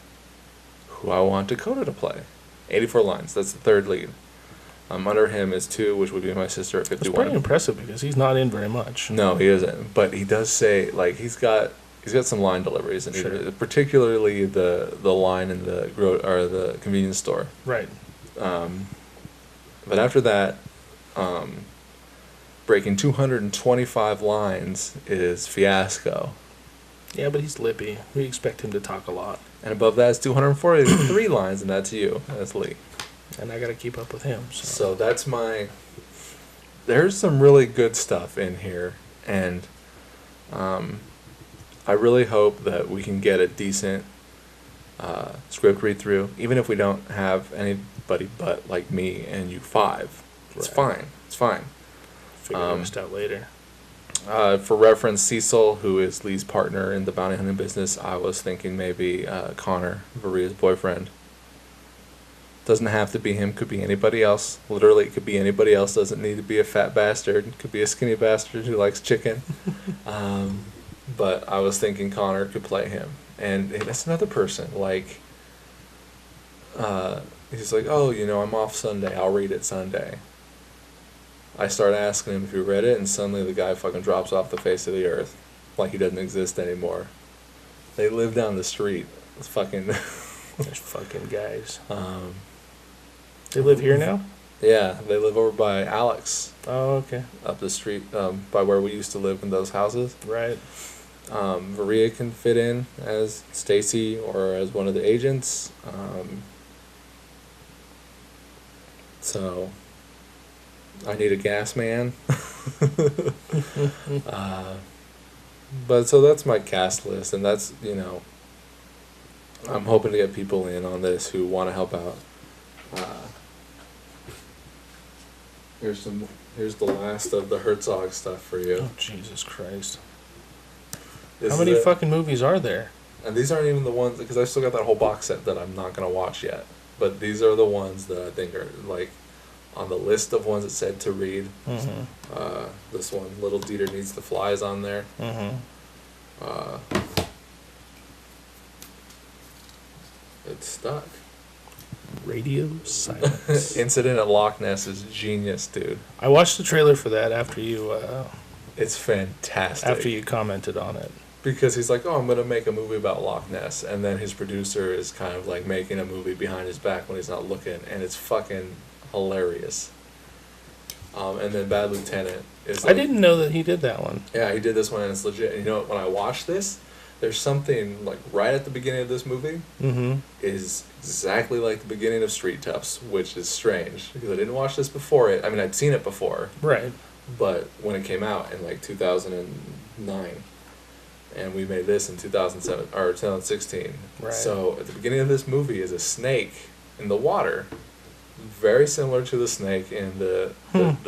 who I want Dakota to play. 84 lines. That's the 3rd lead. Under him is 2, which would be my sister at That's 51. pretty impressive because he's not in very much. No, he isn't. But he does say, like, he's got some line deliveries, and Sure. particularly the line in the convenience store. Right. But after that, breaking 225 lines is Fiasco. Yeah, but he's lippy. We expect him to talk a lot. And above that is 243 lines, and that's you. That's Lee. And I got to keep up with him. So that's my... There's some really good stuff in here, and I really hope that we can get a decent script read-through, even if we don't have anybody but, like, me and you 5. It's fine. It's fine. Figure the rest out later. For reference, Cecil, who is Lee's partner in the bounty hunting business, I was thinking maybe Connor, Varia's boyfriend. Doesn't have to be him, could be anybody else. Literally, it could be anybody else. Doesn't need to be a fat bastard. It could be a skinny bastard who likes chicken. But I was thinking Connor could play him. And that's another person. Like, he's like, oh, I'm off Sunday. I'll read it Sunday. I start asking him if he read it, and suddenly the guy fucking drops off the face of the earth. Like he doesn't exist anymore. They live down the street. It's fucking... There's fucking guys. They live here now? Yeah, they live over by Alex. Oh, okay. Up the street, by where we used to live in those houses. Right. Varia can fit in as Stacy or as one of the agents. So... I need a gas man. But so that's my cast list, and that's, I'm hoping to get people in on this who want to help out. Here's the last of the Herzog stuff for you. Oh, Jesus Christ. This How many fucking movies are there? And these aren't even the ones, because I've still got that whole box set that I'm not going to watch yet. But these are the ones that I think are, like, on the list of ones that said to read. Mm-hmm. This one, Little Dieter Needs to Fly, is on there. Mm-hmm. It's stuck. Radio Silence. Incident at Loch Ness is genius, dude. I watched the trailer for that after you... It's fantastic. After you commented on it. Because he's like, oh, I'm going to make a movie about Loch Ness. And then his producer is kind of like making a movie behind his back when he's not looking. And it's fucking hilarious. And then Bad Lieutenant is like, I didn't know that he did that one. Yeah, he did this one and it's legit. And you know what? When I watched this, there's something like right at the beginning of this movie is exactly like the beginning of Street Toughs, which is strange because I didn't watch this before it. I mean, I'd seen it before. Right. But when it came out in like 2009, and we made this in 2007 or 2016. Right. So at the beginning of this movie is a snake in the water, very similar to the snake in the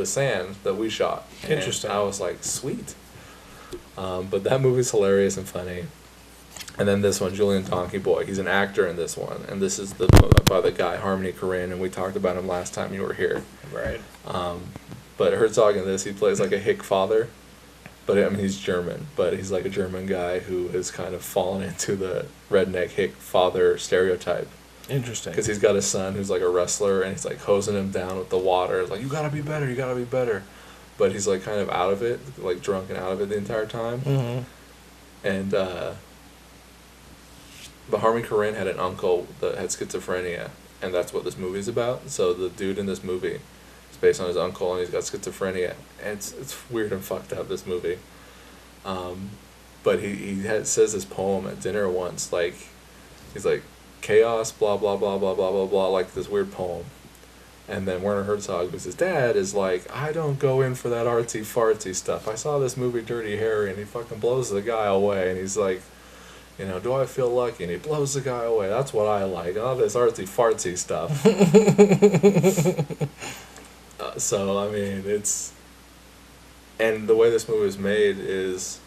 sand that we shot. Interesting. And I was like, sweet. But that movie's hilarious and funny. And then this one, Julian Donkey Boy, he's an actor in this one, and this is by the guy Harmony Korine, and we talked about him last time you were here. Right. But Herzog in this, he plays like a hick father. But I mean, he's German, but he's like a German guy who has kind of fallen into the redneck hick father stereotype. Interesting. Because he's got a son who's like a wrestler, and he's like hosing him down with the water. It's like, you gotta be better, you gotta be better. But he's like kind of out of it, like drunk and out of it the entire time. Mm-hmm. And but Harmony Korine had an uncle that had schizophrenia, and that's what this movie's about. So the dude in this movie is based on his uncle, and he's got schizophrenia, and it's weird and fucked up, this movie. But he says this poem at dinner once, like he's like, chaos, blah blah blah blah blah blah blah, like this weird poem. And then Werner Herzog, who's his dad, is like, I don't go in for that artsy fartsy stuff. I saw this movie Dirty Harry, and he fucking blows the guy away, and he's like, do I feel lucky? And he blows the guy away. That's what I like. All this artsy fartsy stuff. So, I mean, it's... And the way this movie was made is,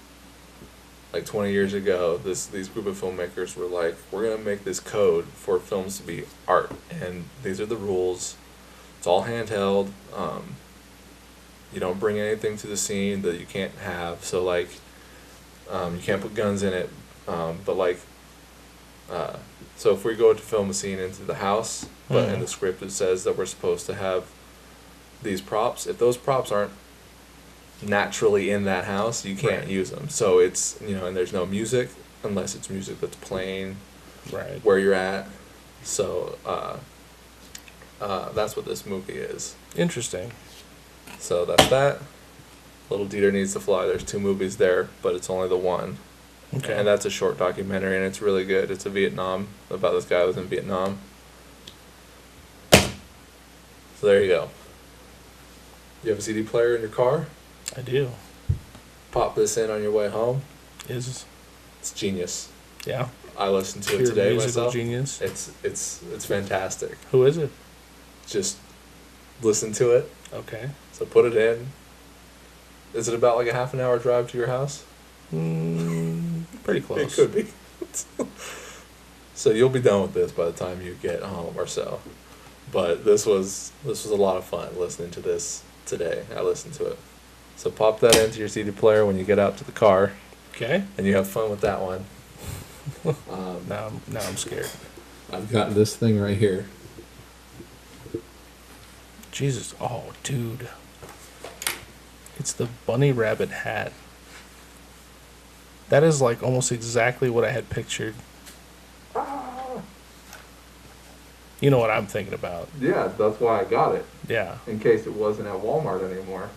like 20 years ago, these group of filmmakers were like, we're going to make this code for films to be art. And these are the rules. It's all handheld. You don't bring anything to the scene that you can't have. So, like, you can't put guns in it. But, like, so if we go to film a scene into the house, but in the script it says that we're supposed to have these props, if those props aren't naturally in that house, you can't Right. use them. So it's, and there's no music unless it's music that's playing Right. where you're at. So that's what this movie is. Interesting. So that's that. Little Dieter Needs to Fly. There's 2 movies there, but it's only the one. Okay. And that's a short documentary, and it's really good. It's about this guy who was in Vietnam. So there you go. You have a CD player in your car? I do. Pop this in on your way home. Is It's genius. yeah. I listened to Pure it today musical myself. genius. It's fantastic. Who is it? Just listen to it. Okay. So put it in. Is it about like a half an hour drive to your house? Pretty close. It could be. So you'll be done with this by the time you get home or so. But this was a lot of fun listening to this today. I listened to it. So pop that into your CD player when you get out to the car, Okay. and you have fun with that one. Now I'm scared. I've got this thing right here. Jesus. Oh, dude. It's the bunny rabbit hat. That is like almost exactly what I had pictured. You know what I'm thinking about. Yeah, that's why I got it, Yeah. in case it wasn't at Walmart anymore.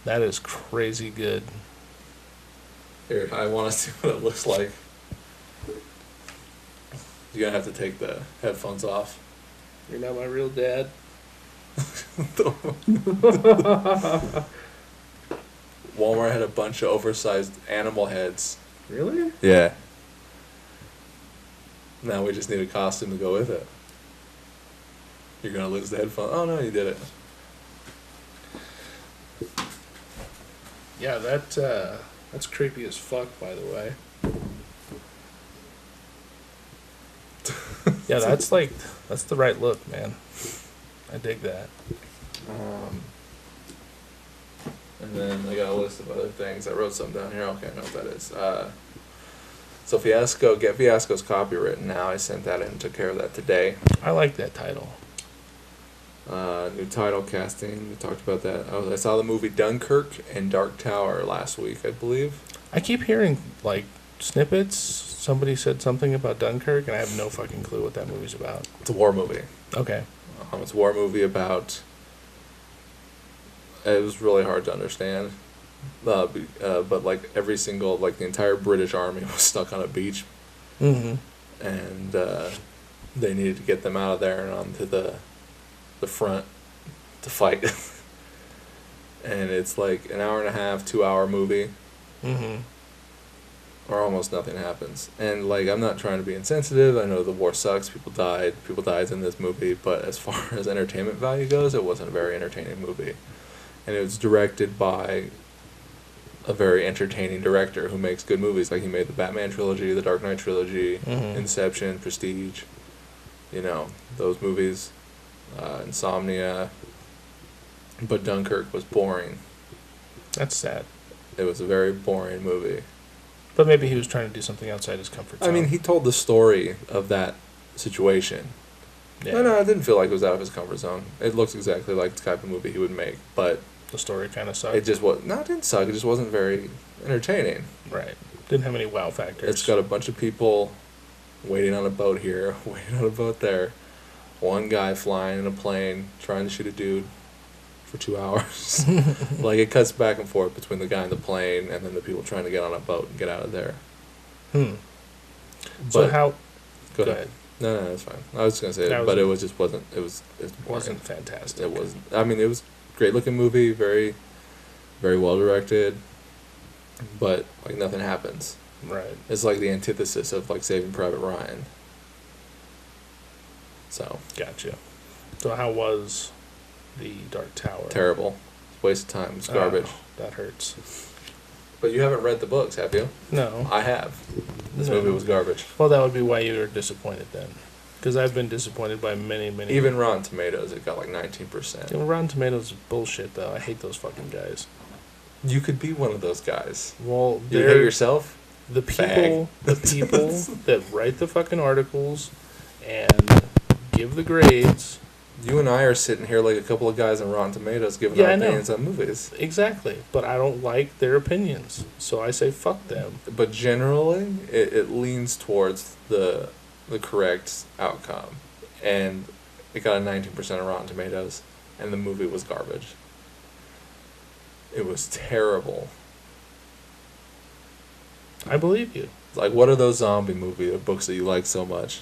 That is crazy good. Here, I want to see what it looks like. You're going to have to take the headphones off. You're not my real dad. Walmart had a bunch of oversized animal heads. Really? Yeah. Now we just need a costume to go with it. You're going to lose the headphone. Oh, no, you did it. Yeah, that's creepy as fuck, by the way. Yeah, that's the right look, man. I dig that. And then I got a list of other things. I wrote some down here. Okay, I know what that is. So Fiasco, get Fiasco's copywritten now. I sent that in and took care of that today. I like that title. New title casting. We talked about that. I saw the movie Dunkirk and Dark Tower last week, I believe. I keep hearing, like, snippets. Somebody said something about Dunkirk, and I have no fucking clue what that movie's about. It's a war movie. Okay. It's a war movie about... It was really hard to understand. But, like, every single... Like, the entire British army was stuck on a beach. Mm-hmm. And they needed to get them out of there and onto the front to fight. And it's like an hour and a half, 2-hour movie. Mm-hmm. Or almost nothing happens. And, like, I'm not trying to be insensitive. I know the war sucks. People died in this movie. But as far as entertainment value goes, it wasn't a very entertaining movie. And it was directed by a very entertaining director who makes good movies. Like, he made the Batman trilogy, the Dark Knight trilogy, Mhm. Inception, Prestige. You know, those movies. Insomnia. But Dunkirk was boring. That's sad. It was a very boring movie. But maybe he was trying to do something outside his comfort zone. I mean, he told the story of that situation. Yeah. No, I didn't feel like it was out of his comfort zone. It looks exactly like the type of movie he would make, but The story kind of sucked. it just was... No, it didn't suck. It just wasn't very entertaining. Right. Didn't have any wow factors. It's got a bunch of people waiting on a boat here, waiting on a boat there. One guy flying in a plane, trying to shoot a dude for 2 hours. Like, it cuts back and forth between the guy in the plane and then the people trying to get on a boat and get out of there. So But- how... Go ahead. No, that's fine. I was just gonna say, That was but a- it was just wasn't. It was boring. wasn't fantastic. It wasn't. I mean, it was a great looking movie, very, very well directed, but like nothing happens. Right. It's like the antithesis of like Saving Private Ryan. So Gotcha. So how was the Dark Tower? terrible, waste of time. It's garbage. Oh, that hurts. But you haven't read the books, have you? No. I have. This No. movie was garbage. Well, that would be why you were disappointed then. Because I've been disappointed by many... Even Rotten Tomatoes, it got like 19%. You know, Rotten Tomatoes is bullshit, though. I hate those fucking guys. You could be one of those guys. Well, You hate they're yourself. the Fag. people that write the fucking articles and give the grades You and I are sitting here like a couple of guys on Rotten Tomatoes giving Yeah, our I know. opinions on movies. Exactly. But I don't like their opinions. So I say fuck them. But generally, it leans towards the correct outcome. And it got a 19% on Rotten Tomatoes, and the movie was garbage. It was terrible. I believe you. Like, what are those zombie movie or books that you like so much?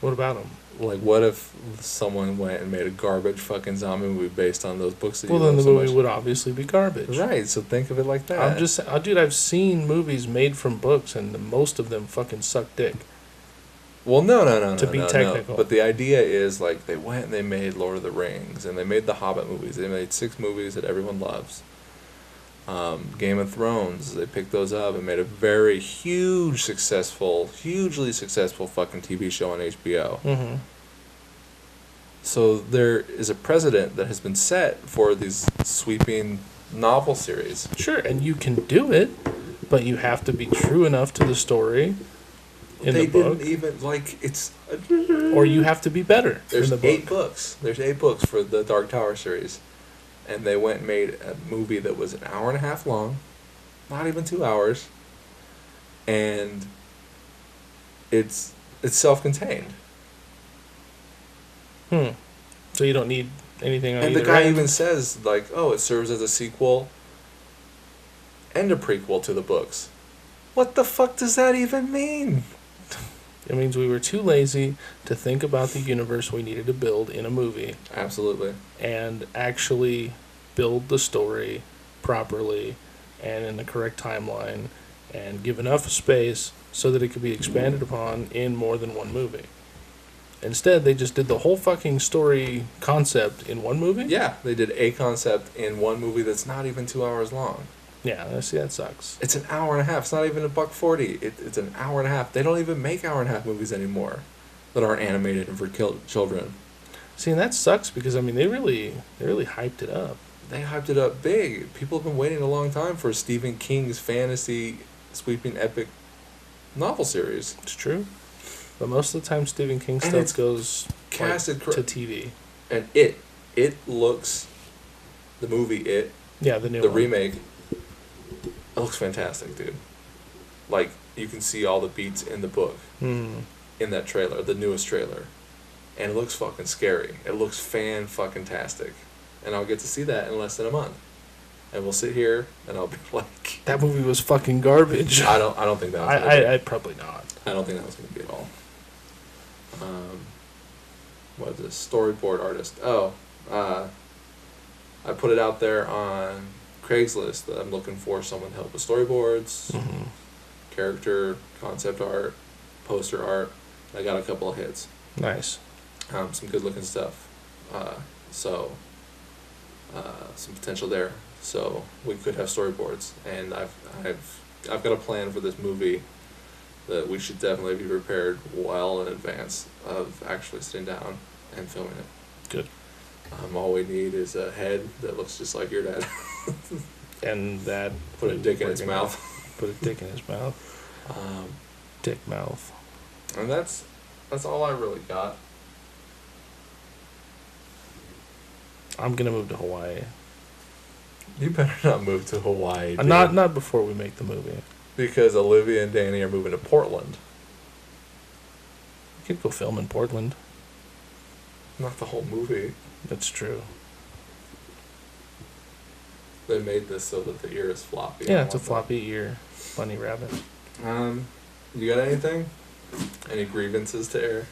What about them? Like, what if someone went and made a garbage fucking zombie movie based on those books that Well, you then love the so movie much? would obviously be garbage. Right, so think of it like that. I'm just, dude, I've seen movies made from books, and most of them fucking suck dick. Well, no. To be technical. But the idea is, like, they went and they made Lord of the Rings, and they made the Hobbit movies. They made 6 movies that everyone loves. Game of Thrones, they picked those up and made a very hugely successful fucking TV show on HBO. Mm-hmm. So there is a precedent that has been set for these sweeping novel series. Sure, and you can do it, but you have to be true enough to the story in They the book, didn't even, like, it's... or you have to be better There's in the 8 book. books. There's 8 books for the Dark Tower series. And they went and made a movie that was an hour and a half long, not even 2 hours, and it's self-contained. So you don't need anything on And the either guy end? even says, like, oh, it serves as a sequel and a prequel to the books. What the fuck does that even mean? It means we were too lazy to think about the universe we needed to build in a movie Absolutely. and actually build the story properly and in the correct timeline and give enough space so that it could be expanded upon in more than one movie. Instead, they just did the whole fucking story concept in one movie? Yeah, they did a concept in one movie that's not even 2 hours long. Yeah, see, that sucks. It's an hour and a half. It's not even $1.40. It's an hour and a half. They don't even make hour and a half movies anymore that aren't animated and for children. See, and that sucks because, I mean, they really hyped it up. They hyped it up big. People have been waiting a long time for Stephen King's fantasy sweeping epic novel series. It's true. But most of the time, Stephen King And stuff it's goes casted to TV. And it looks, the movie It, Yeah, the new the one. remake, it looks fantastic, dude. Like, you can see all the beats in the book, Hmm. in that trailer, the newest trailer. And it looks fucking scary. It looks fan-fucking-tastic. And I'll get to see that in less than a month. And we'll sit here, and I'll be like... That movie was fucking garbage. I don't think that was gonna be. I probably not. I don't think that was going to be at all. What is this? Storyboard artist. Oh, I put it out there on Craigslist that I'm looking for someone to help with storyboards, Mm-hmm. character, concept art, poster art. I got a couple of hits. Nice. Some good looking stuff. So some potential there. So we could have storyboards, and I've got a plan for this movie that we should definitely be prepared well in advance of actually sitting down and filming it. Good. All we need is a head that looks just like your dad. And that... Put a dick in its mouth. Put a dick in his mouth. Dick mouth. And that's all I really got. I'm gonna move to Hawaii. You better not move to Hawaii, dude. Not before we make the movie. Because Olivia and Danny are moving to Portland. You could go film in Portland. Not the whole movie. That's true. They made this so that the ear is floppy. Yeah, it's a floppy ear bunny rabbit. You got anything? Any grievances to air?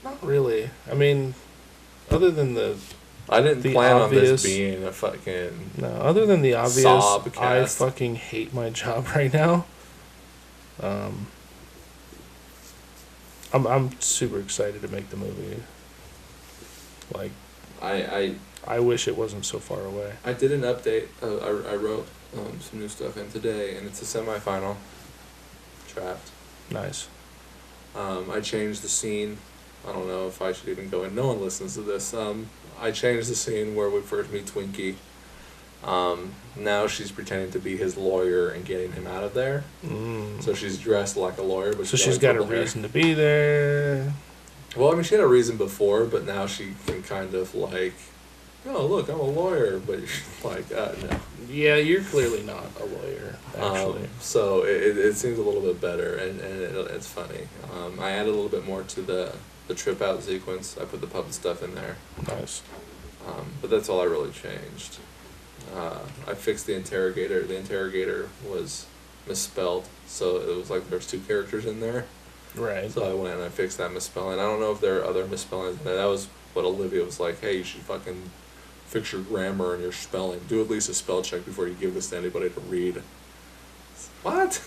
Not really. I mean, other than the... I didn't The plan obvious- on this being a fucking... No, other than the obvious, Sob I cast. fucking hate my job right now. I'm super excited to make the movie. Like, I wish it wasn't so far away. I did an update. I wrote some new stuff in today, and it's a semifinal. Trapped. Nice. I changed the scene. I don't know if I should even go in. No one listens to this. I changed the scene where we first meet Twinkie. Now she's pretending to be his lawyer and getting him out of there. Mm. So she's dressed like a lawyer, but So she's got a reason to be there. Well, I mean, she had a reason before, but now she can kind of like, oh, look, I'm a lawyer, but you're like, no. Yeah, you're clearly not a lawyer, actually. So it seems a little bit better, and it's funny. I added a little bit more to the trip out sequence. I put the puppet stuff in there. Nice. But that's all I really changed. I fixed the interrogator. The interrogator was misspelled, so it was like there's two characters in there. Right. So I went and I fixed that misspelling. I don't know if there are other misspellings in there. That was what Olivia was like, hey, you should fucking fix your grammar and your spelling. Do at least a spell check before you give this to anybody to read. What?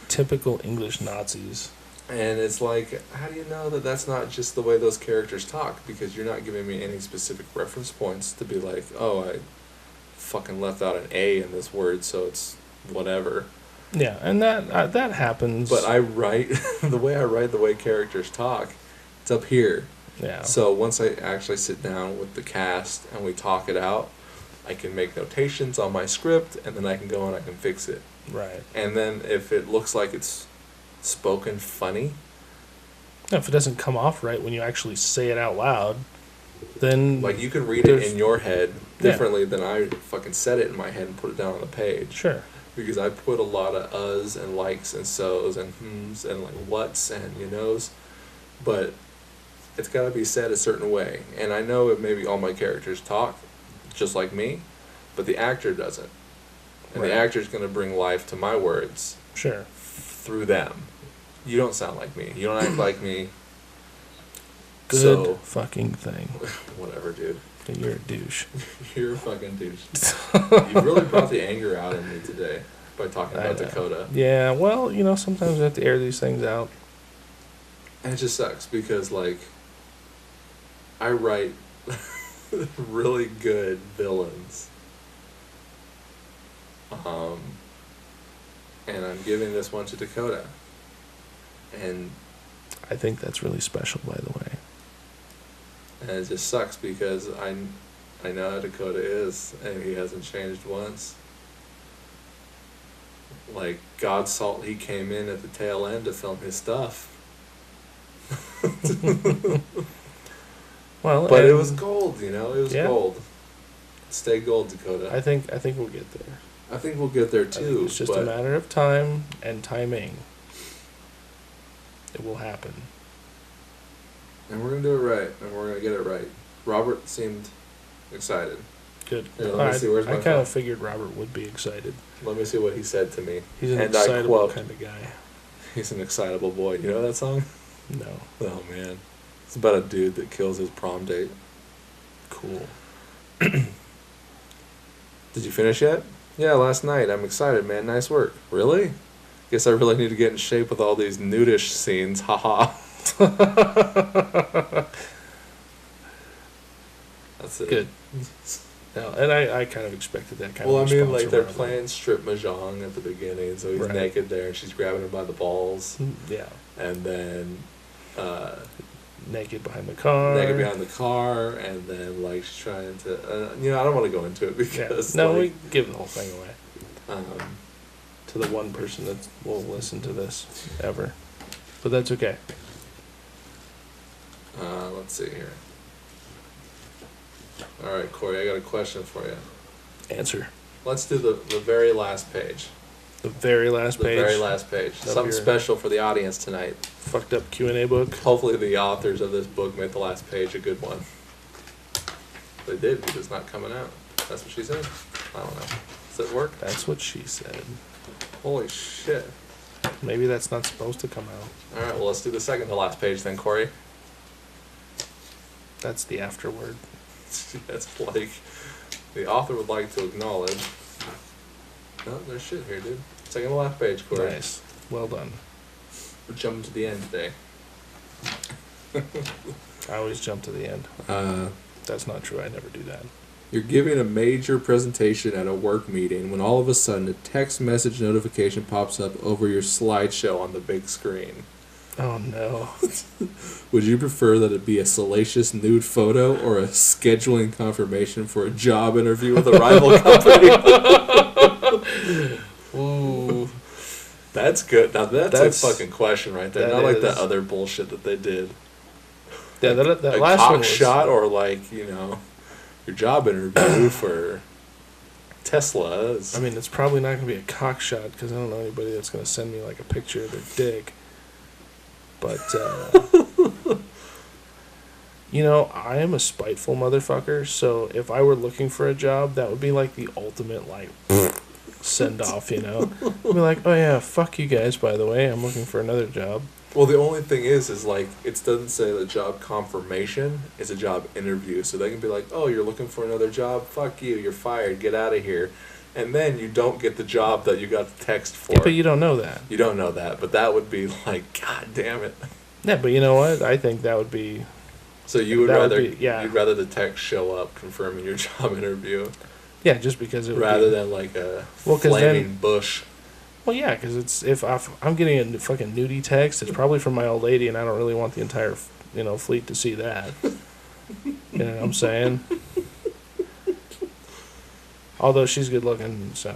Typical English Nazis. And it's like, how do you know that that's not just the way those characters talk? Because you're not giving me any specific reference points to be like, oh, I fucking left out an A in this word, so it's whatever. Yeah, and that happens. But I write, the way characters talk, it's up here. Yeah. So once I actually sit down with the cast and we talk it out, I can make notations on my script, and then I can go and I can fix it. Right. And then if it looks like it's spoken funny, if it doesn't come off right when you actually say it out loud, then like you can read it in your head differently than I fucking said it in my head and put it down on the page. Sure. Because I put a lot of uhs and likes and so's and hms and like whats and you knows, but it's got to be said a certain way. And I know that maybe all my characters talk just like me, but the actor doesn't. And Right. the actor's going to bring life to my words Sure. through them. You don't sound like me. You don't act like me. Good So, fucking thing. whatever, dude. You're a douche. You're a fucking douche. You really brought the anger out in me today by talking about I know. Dakota. Yeah, well, sometimes we have to air these things out. And it just sucks because, like, I write really good villains. And I'm giving this one to Dakota. And I think that's really special, by the way. it just sucks because I know how Dakota is, and he hasn't changed once. Like, God's Salt, he came in at the tail end to film his stuff. Well, But it was gold, it was Yeah. gold. Stay gold, Dakota. I think we'll get there. I think we'll get there I think too. it's just but a matter of time and timing. It will happen. And we're gonna do it right, and we're gonna get it right. Robert seemed excited. Good. Here, let me see, where's my I kind phone? of figured Robert would be excited. Let me see what he said to me. He's an and I excitable quote, kind of guy. he's an excitable boy. You know that song? No. Oh man. It's about a dude that kills his prom date. Cool. Did you finish yet? Yeah, last night. I'm excited, man. Nice work. Really? Guess I really need to get in shape with all these nudish scenes. Haha. That's it. Good. No, and I kind of expected that kind Well, I of mean, response like, they're from Robert. playing strip mahjong at the beginning, so he's Right. naked there, and she's grabbing him by the balls, Yeah. and then Naked behind the car. naked behind the car, and then, like, she's trying to, I don't want to go into it Yeah. because, No, like, we give the whole thing away um, to the one person that will listen to this ever. But that's okay. let's see here. All right, Cory, I got a question for you. Answer. Let's do the very last page. The very last The page. very last page. Of Something your- special for the audience tonight. Fucked up Q&A book. Hopefully the authors of this book made the last page a good one. They did, because it's not coming out. That's what she said? I don't know. Does it work? That's what she said. Holy shit. Maybe that's not supposed to come out. Alright, well, let's do the second to last page then, Cory. That's the afterword. That's like, the author would like to acknowledge. No, there's shit here, dude. Second to last page, Cory. Nice. Well done. We're jumping to the end today. I always jump to the end. That's not true. I never do that. You're giving a major presentation at a work meeting when all of a sudden a text message notification pops up over your slideshow on the big screen. Oh, no. Would you prefer that it be a salacious nude photo or a scheduling confirmation for a job interview with a rival company? Ooh. That's good. Now that's That's- a fucking question right there. that Not like is. that other bullshit that they did. Yeah, that a last cock one was, shot, or like, you know, your job interview for Tesla. I mean, it's probably not going to be a cock shot because I don't know anybody that's going to send me like a picture of their dick. But, you know, I am a spiteful motherfucker, so if I were looking for a job, that would be like the ultimate, like, send off, you know? I'd be like, oh yeah, fuck you guys, by the way, I'm looking for another job. Well, the only thing is like, it doesn't say the job confirmation, it's a job interview. So they can be like, oh, you're looking for another job? Fuck you, you're fired, get out of here. And then you don't get the job that you got the text for. Yeah, but you don't know that. You don't know that, but that would be like, God damn it. Yeah, but you know what? I think that would be... So you would That would rather be- yeah. you'd rather the text show up confirming your job interview Yeah, just because it would rather be... than like a Well, 'cause flaming then- bush. Well, yeah, because it's if I'm getting a fucking nudie text, it's probably from my old lady, and I don't really want the entire, you know, fleet to see that. You know what I'm saying? Although she's good looking, so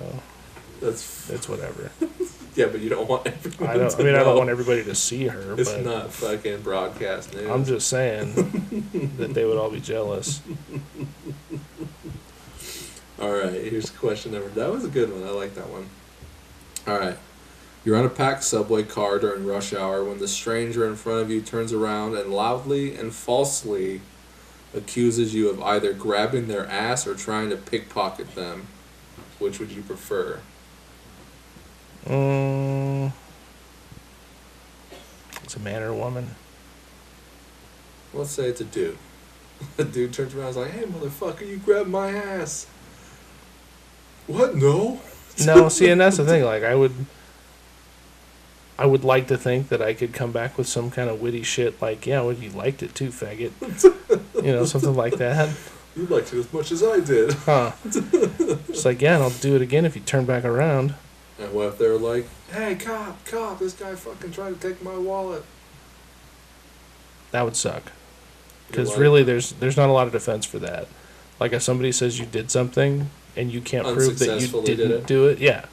That's it's whatever. yeah, but you don't want everyone I don't. to I mean, I know. don't want everybody to see her, It's but not fucking broadcast news. I'm just saying that they would all be jealous. All right, here's question number. That was a good one. I like that one. All right. You're on a packed subway car during rush hour when the stranger in front of you turns around and loudly and falsely accuses you of either grabbing their ass or trying to pickpocket them. Which would you prefer? It's a man or a woman. Let's say it's a dude. The dude turns around and is like, hey, motherfucker, you grabbed my ass. What? No? No, see, and that's the thing. Like, I would like to think that I could come back with some kind of witty shit, like, yeah, well, you liked it too, faggot. You know, something like that. You liked it as much as I did. Huh. It's like, yeah, and I'll do it again if you turn back around. And what if they're like, hey, cop, this guy fucking tried to take my wallet. That would suck. Because Like- really, there's not a lot of defense for that. Like, if somebody says you did something and you can't prove that you Unsuccessfully did didn't it. do it, yeah.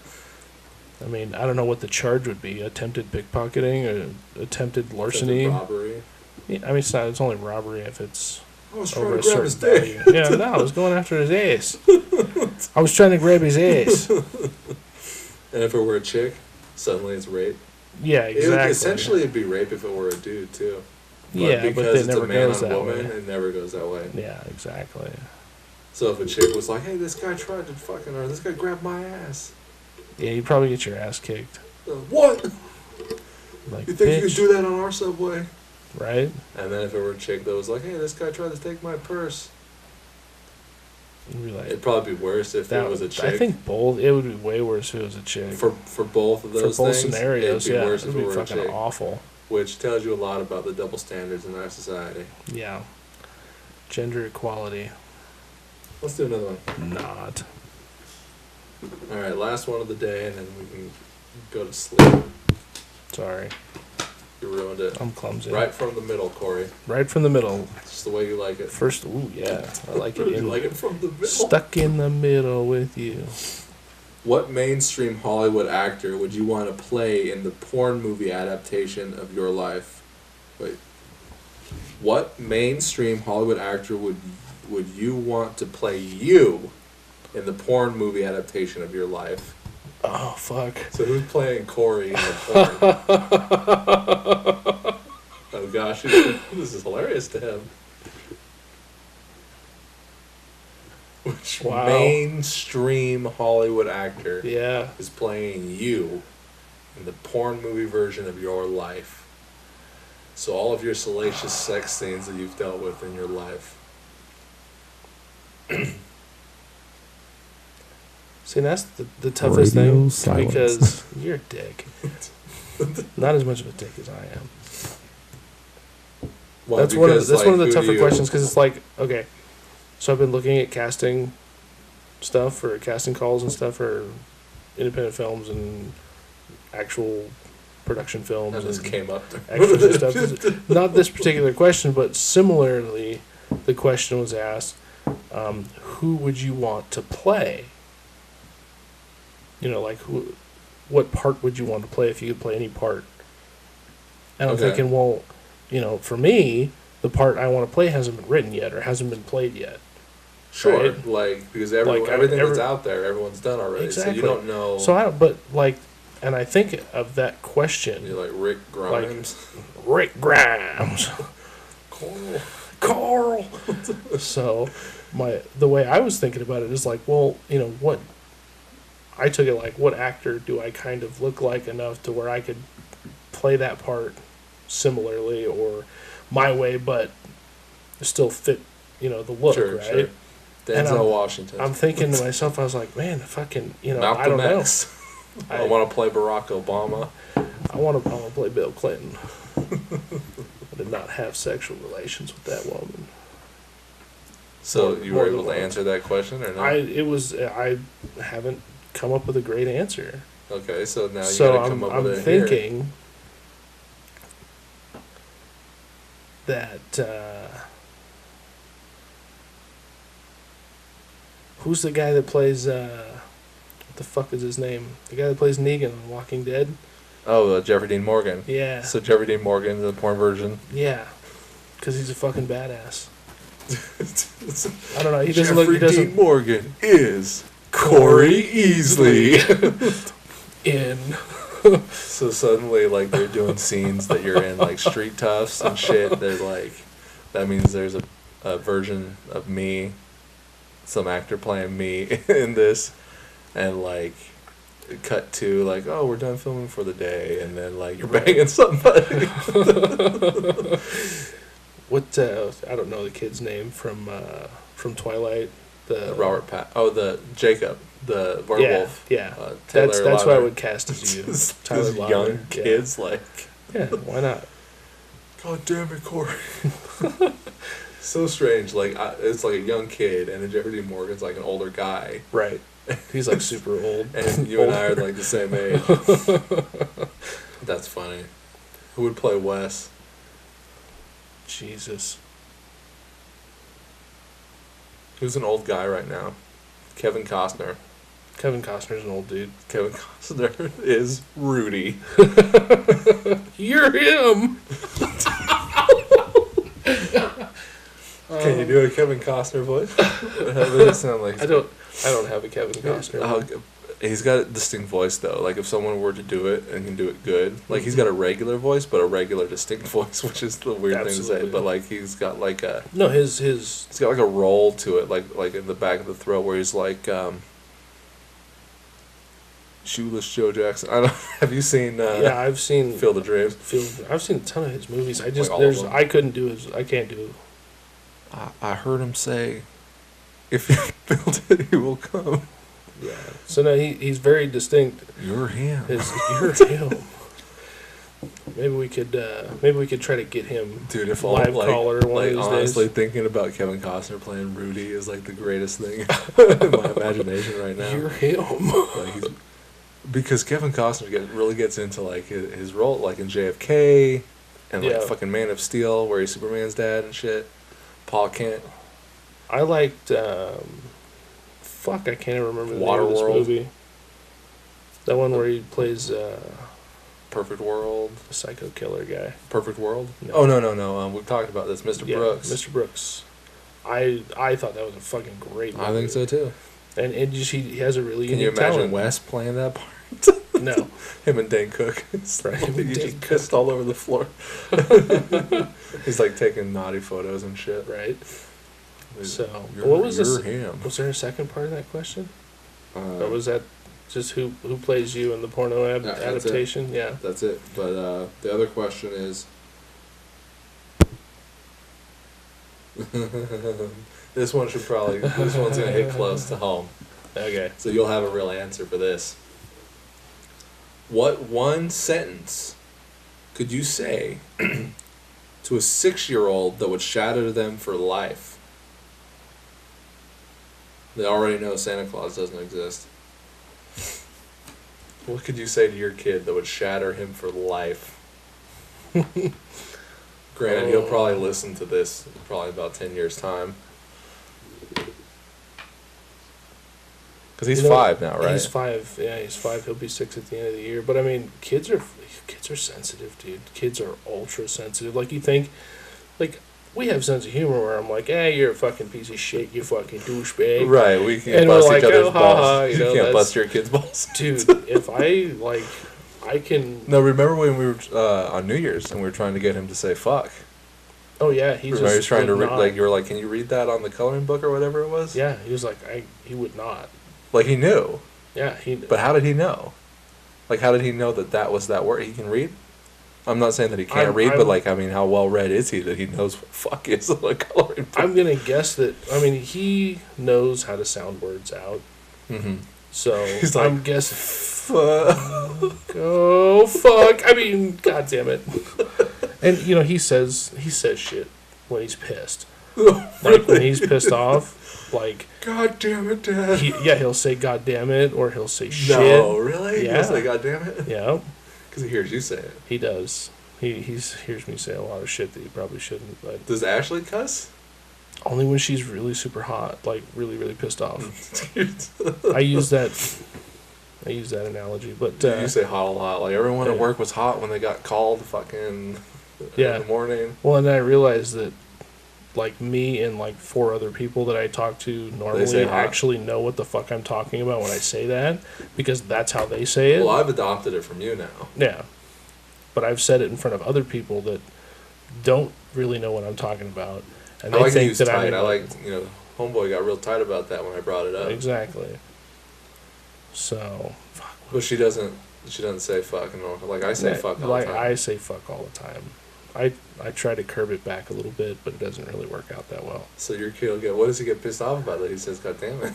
I mean, I don't know what the charge would be. Attempted pickpocketing or attempted larceny. Attempted robbery. Yeah, I mean, it's only robbery if it's I was over trying a to grab his certain dick. value. Yeah, no, I was going after his ass. I was trying to grab his ass. And if it were a chick, suddenly it's rape. Yeah, exactly. Essentially, it'd be rape if it were a dude, too. Yeah, but because it it's never a man goes on that woman, way. it never goes that way. Yeah, exactly. So if a chick was like, hey, this guy tried to fucking, or this guy grabbed my ass. Yeah, you'd probably get your ass kicked. What? Like, You think you bitch, could do that on our subway? right? And then if it were a chick that was like, hey, this guy tried to take my purse. You'd be like, It'd probably be worse if it was a chick. I think both. It would be way worse if it was a chick. For both of For those both things, scenarios, it'd be yeah, worse it if would it be were a fucking chick. awful. Which tells you a lot about the double standards in our society. Yeah, gender equality, Let's do another one. not. All right, last one of the day, and then we can go to sleep. Sorry, You ruined it. I'm clumsy. Right from the middle, Cory. Right from the middle. Just the way you like it. First, ooh, yeah, I like it. You In, like it from the middle. stuck in the middle with you. What mainstream Hollywood actor would you want to play in the porn movie adaptation of your life? Wait. What mainstream Hollywood actor would you want to play you in the porn movie adaptation of your life? Oh fuck. So who's playing Cory in the porn? Oh gosh, this is hilarious to him. Which Wow. mainstream Hollywood actor Yeah. is playing you in the porn movie version of your life? So all of your salacious sex scenes that you've dealt with in your life. See, that's the toughest Radio thing silence. because you're a dick. Not as much of a dick as I am. Well, That's one of because, that's one of the who do tougher you- questions because it's like, okay, so I've been looking at casting stuff or casting calls and stuff for independent films and actual production films And this and came up. extras and stuff. Not this particular question, but similarly, the question was asked, who would you want to play? You know, like what part would you want to play if you could play any part? And I'm Okay. thinking, well, you know, for me, the part I want to play hasn't been written yet or hasn't been played yet. Sure, Right? like because Like, everything that's out there, everyone's done already. Exactly. So you don't know. So and I think of that question. You're like Rick Grimes. Rick Grimes. Carl. So the way I was thinking about it is like, well, what I took it like, what actor do I kind of look like enough to where I could play that part similarly or my way, but still fit, the look, Sure, right? sure. Denzel Washington. I'm thinking to myself, I was like, man, fucking, Malcolm I don't X. know. I want to play Barack Obama. I want to play Bill Clinton. I did not have sexual relations with that woman. So you were more able to than answer that question or not? I haven't come up with a great answer. Okay, so now you So gotta come up I'm with it here. thinking that who's the guy that plays what the fuck is his name? The guy that plays Negan on Walking Dead? Oh, Jeffrey Dean Morgan. Yeah. So Jeffrey Dean Morgan, the porn version. Yeah. Because he's a fucking badass. I don't know. He doesn't look. He Jeffrey doesn't. Dean Morgan is Cory Easley. In. So suddenly, like, they're doing scenes that you're in, like, Street Toughs and shit. They're like, that means there's a version of me, some actor playing me in this, and, like, cut to, like, oh, we're done filming for the day, and then, like, you're banging somebody. What? I don't know the kid's name from Twilight. The Jacob, the werewolf. Yeah. Taylor That's why I Lautner. would cast as you. Tyler Those Lautner. young kids, like, Yeah, why not? God damn it, Cory. So strange. Like, it's like a young kid, and then Jeffrey Dean Morgan's like an older guy. Right. He's like super old. And you and I are like the same age. That's funny. Who would play Wes? Jesus. Who's an old guy right now? Kevin Costner. Kevin Costner's an old dude. Kevin Costner is Rudy. You're him. Can you do a Kevin Costner voice? How does it sound like? I don't have a Kevin Costner. He's got a distinct voice though. Like if someone were to do it and can do it good, like he's got a regular voice, but a regular distinct voice, which is the weird thing to say. But like he's got like a he's got like a roll to it, like in the back of the throat where he's like Shoeless Joe Jackson. I don't. Have you seen? Yeah, I've seen Field of Dreams. I've seen a ton of his movies. I just Like I couldn't do his. I can't do. I heard him say, "If you build it, he will come." Yeah. So no, he's very distinct. You're him. You're him. Maybe we could try to get him. Dude, if live caller one of these honestly days. thinking about Kevin Costner playing Rudy is like the greatest thing in my imagination right now. You're him. Like because Kevin Costner really gets into like his role, like in JFK and like fucking Man of Steel, where he's Superman's dad and shit. Paul Kent. I liked. Fuck, I can't even remember the name of this Waterworld. movie. That one where he plays Perfect World. a psycho killer guy. Perfect World. No. Oh no. We've talked about this, Mr. Brooks. Mr. Brooks. I thought that was a fucking great movie. I think so too. And he has a really Can you unique imagine talent. Wes playing that part? No. Him and Dane Cook. Right, him and He Dane just pissed all over the floor. He's like taking naughty photos and shit. Right. So, You're, what was you're this? him. Was there a second part of that question? Or was that just who plays you in the porno adaptation? Yeah. That's it. But the other question is, this one's gonna hit close to home. Okay. So you'll have a real answer for this. What one sentence could you say to a 6-year-old that would shatter them for life? They already know Santa Claus doesn't exist. What could you say to your kid that would shatter him for life? Granted, he'll probably listen to this in probably about 10 years' time. Because he's 5 now, right? He's 5. Yeah, he's 5. He'll be 6 at the end of the year. But I mean, kids are sensitive, dude. Kids are ultra sensitive. Like you think, like we have sense of humor where I'm like, hey, you're a fucking piece of shit, you fucking douchebag. Right, we can't And bust we're each like, other's oh, balls. haha, You know, can't bust your kids' balls. Dude, if I can... No, remember when we were on New Year's and we were trying to get him to say fuck? Oh, yeah, he Remember he was trying to would not. like, you were like, can you read that on the coloring book or whatever it was? Yeah, he was like, he would not. Like, he knew. Yeah, But how did he know? Like, how did he know that was that word? He can read? I'm not saying that he can't read, but, like, I mean, how well-read is he that he knows what fuck is on a coloring book? I'm going to guess that, I mean, he knows how to sound words out. Mm-hmm. So, He's like, I'm guessing... fuck. Oh, fuck. I mean, God damn it. And, you know, he says shit when he's pissed. Like, when he's pissed off, like... God damn it, Dad. He'll say God damn it, or he'll say shit. No, really? Yeah. He'll say God damn it? Yeah. Because he hears you say it. He does. He hears me say a lot of shit that he probably shouldn't, but... Does Ashley cuss? Only when she's really super hot, like, really, really pissed off. I use that analogy, but... You say hot a lot. Like, everyone at work was hot when they got called fucking in the morning. Well, and I realized that, like, me and, like, 4 other people that I talk to normally actually know what the fuck I'm talking about when I say that, because that's how they say it. Well, I've adopted it from you now. Yeah. But I've said it in front of other people that don't really know what I'm talking about. And I they like think to use that tight. I like, you know, homeboy got real tight about that when I brought it up. Exactly. So, fuck. But she doesn't say fuck. Like, I say fuck all the time. I say fuck all the time. I try to curb it back a little bit, but it doesn't really work out that well. So your kid will what does he get pissed off about that he says, God damn it?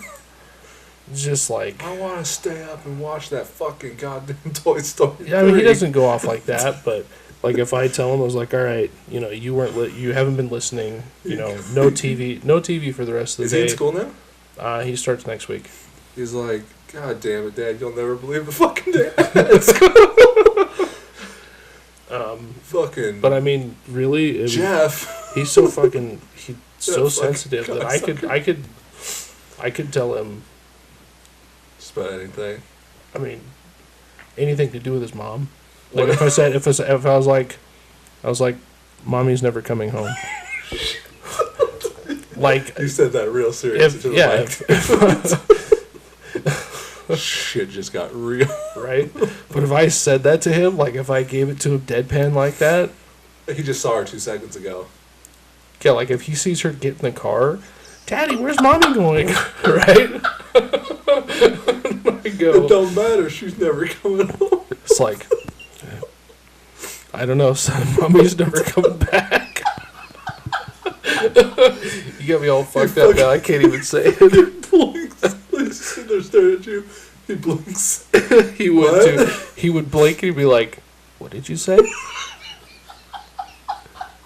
Just like... I want to stay up and watch that fucking goddamn Toy Story 3. Yeah, I mean, he doesn't go off like that, but... Like, if I tell him, I was like, all right, you know, you haven't been listening, you know, no TV for the rest of the day. Is he in school now? He starts next week. He's like, God damn it, Dad, you'll never believe the fucking day. Fucking. But I mean, really, Jeff. He's so fucking, he's so sensitive that I could tell him. Just about anything. I mean, anything to do with his mom. Like if I was like, Mommy's never coming home. Like you said that real serious. Shit just got real. Right? But if I said that to him, like if I gave it to him deadpan like that, he just saw her 2 seconds ago. Yeah, like if he sees her get in the car, Daddy, where's Mommy going? Right? I go, it don't matter. She's never coming home. It's like, I don't know, son. Mommy's never coming back. You got me all fucked up now. I can't even say it. He blinks. He's sitting there staring at you. He blinks. He would too. He would blink and he'd be like, "What did you say?"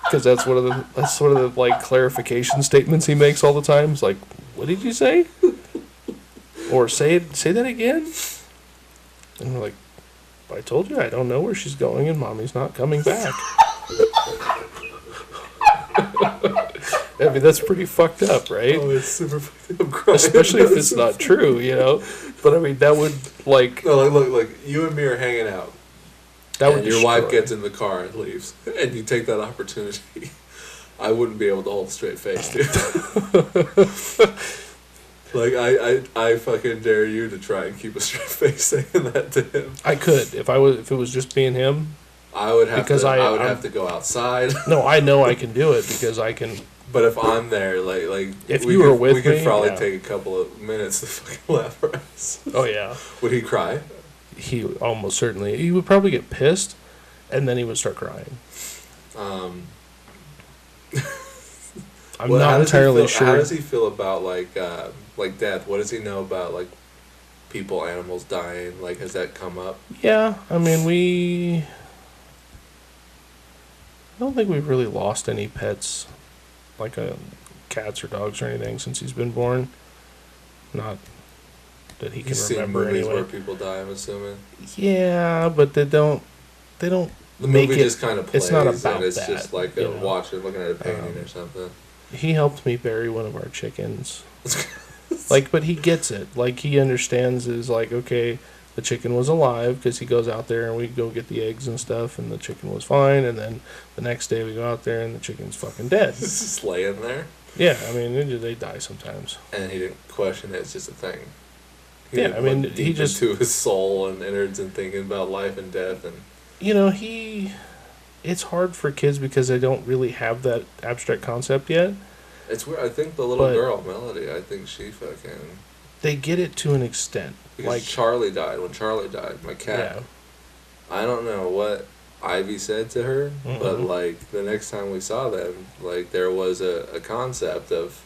Because that's one of the like clarification statements he makes all the time. It's like, "What did you say?" Or say that again. And we're like, I told you I don't know where she's going and Mommy's not coming back. I mean, that's pretty fucked up, right? Oh, it's super fucked up. I'm crying. Especially if it's not true, you know? But I mean, that would, like... No, like, you and me are hanging out. That would your wife gets in the car and leaves. And you take that opportunity. I wouldn't be able to hold a straight face, dude. Like, I fucking dare you to try and keep a straight face saying that to him. I could. If it was just me and him. I would have to go outside. No, I know I can do it because I can... But if I'm there, like if you were with me, we could probably take a couple of minutes to fucking laugh our ass. Oh, yeah. Would he cry? He almost certainly. He would probably get pissed, and then he would start crying. I'm not entirely sure. How does he feel about, like death? What does he know about, like, people, animals dying? Like, has that come up? Yeah, I mean, I don't think we've really lost any pets, like cats or dogs or anything, since he's been born. Not that he can remember movies anyway. Where people die, I'm assuming. Yeah, but they don't. The movie just kind of plays. It's not about and it's that. just like watching, looking at a painting or something. He helped me bury one of our chickens. Like, but he gets it. Like, he understands is like, okay, the chicken was alive because he goes out there and we go get the eggs and stuff, and the chicken was fine. And then the next day we go out there and the chicken's fucking dead. It's just laying there. Yeah, I mean they die sometimes. And he didn't question it. It's just a thing. I mean he just into his soul and innards and thinking about life and death and. It's hard for kids because they don't really have that abstract concept yet. It's weird. I think the little girl, Melody, I think she fucking. They get it to an extent. Because like Charlie died. When Charlie died, my cat. Yeah. I don't know what Ivy said to her, but like the next time we saw them, like there was a concept of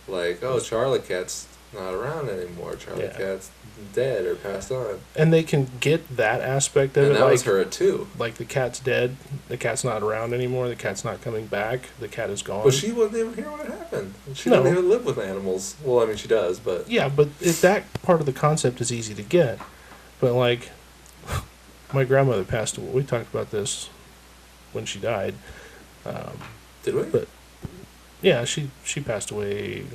like, oh, Charlie Cat's not around anymore. Charlie Cat's dead or passed on. And they can get that aspect of it. And that was her too. Like the cat's dead, the cat's not around anymore, the cat's not coming back, the cat is gone. But she wasn't even here when it happened. She doesn't even live with animals. Well, I mean, she does, but... Yeah, but that part of the concept is easy to get. But like, my grandmother passed away. We talked about this when she died. Did we? But yeah, she passed away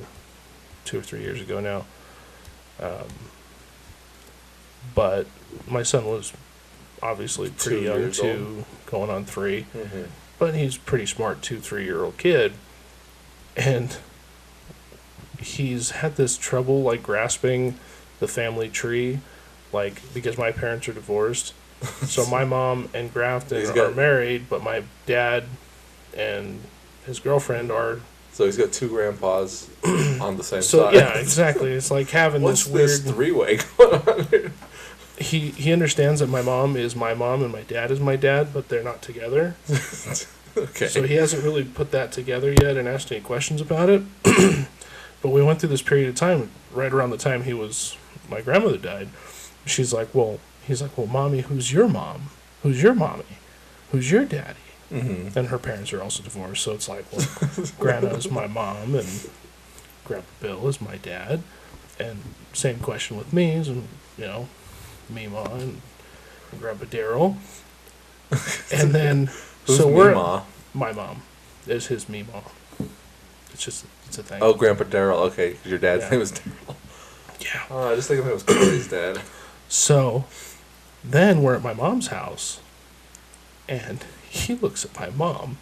2 or 3 years ago now. But my son was obviously pretty young too, going on 3. Mm-hmm. But he's a pretty smart 2-3-year-old kid. And he's had this trouble like grasping the family tree, like because my parents are divorced. So my mom and Grafton are married, but my dad and his girlfriend are. So he's got 2 grandpas on the same side. So yeah, exactly. It's like having this weird 3-way going on here? He understands that my mom is my mom and my dad is my dad, but they're not together. Okay. So he hasn't really put that together yet and asked any questions about it. But we went through this period of time, right around the time my grandmother died. He's like, well, Mommy, who's your mom? Who's your mommy? Who's your daddy? Mm-hmm. And her parents are also divorced, so it's like, well, Grandma's my mom and Grandpa Bill is my dad. And same question with me, and Mima and Grandpa Daryl. And then so Mima? My mom is his Mima. It's a thing. Oh, Grandpa Daryl. Okay, because your dad's name is Daryl. Yeah. Oh, I just think of him as Cory's dad. So then we're at my mom's house, and he looks at my mom,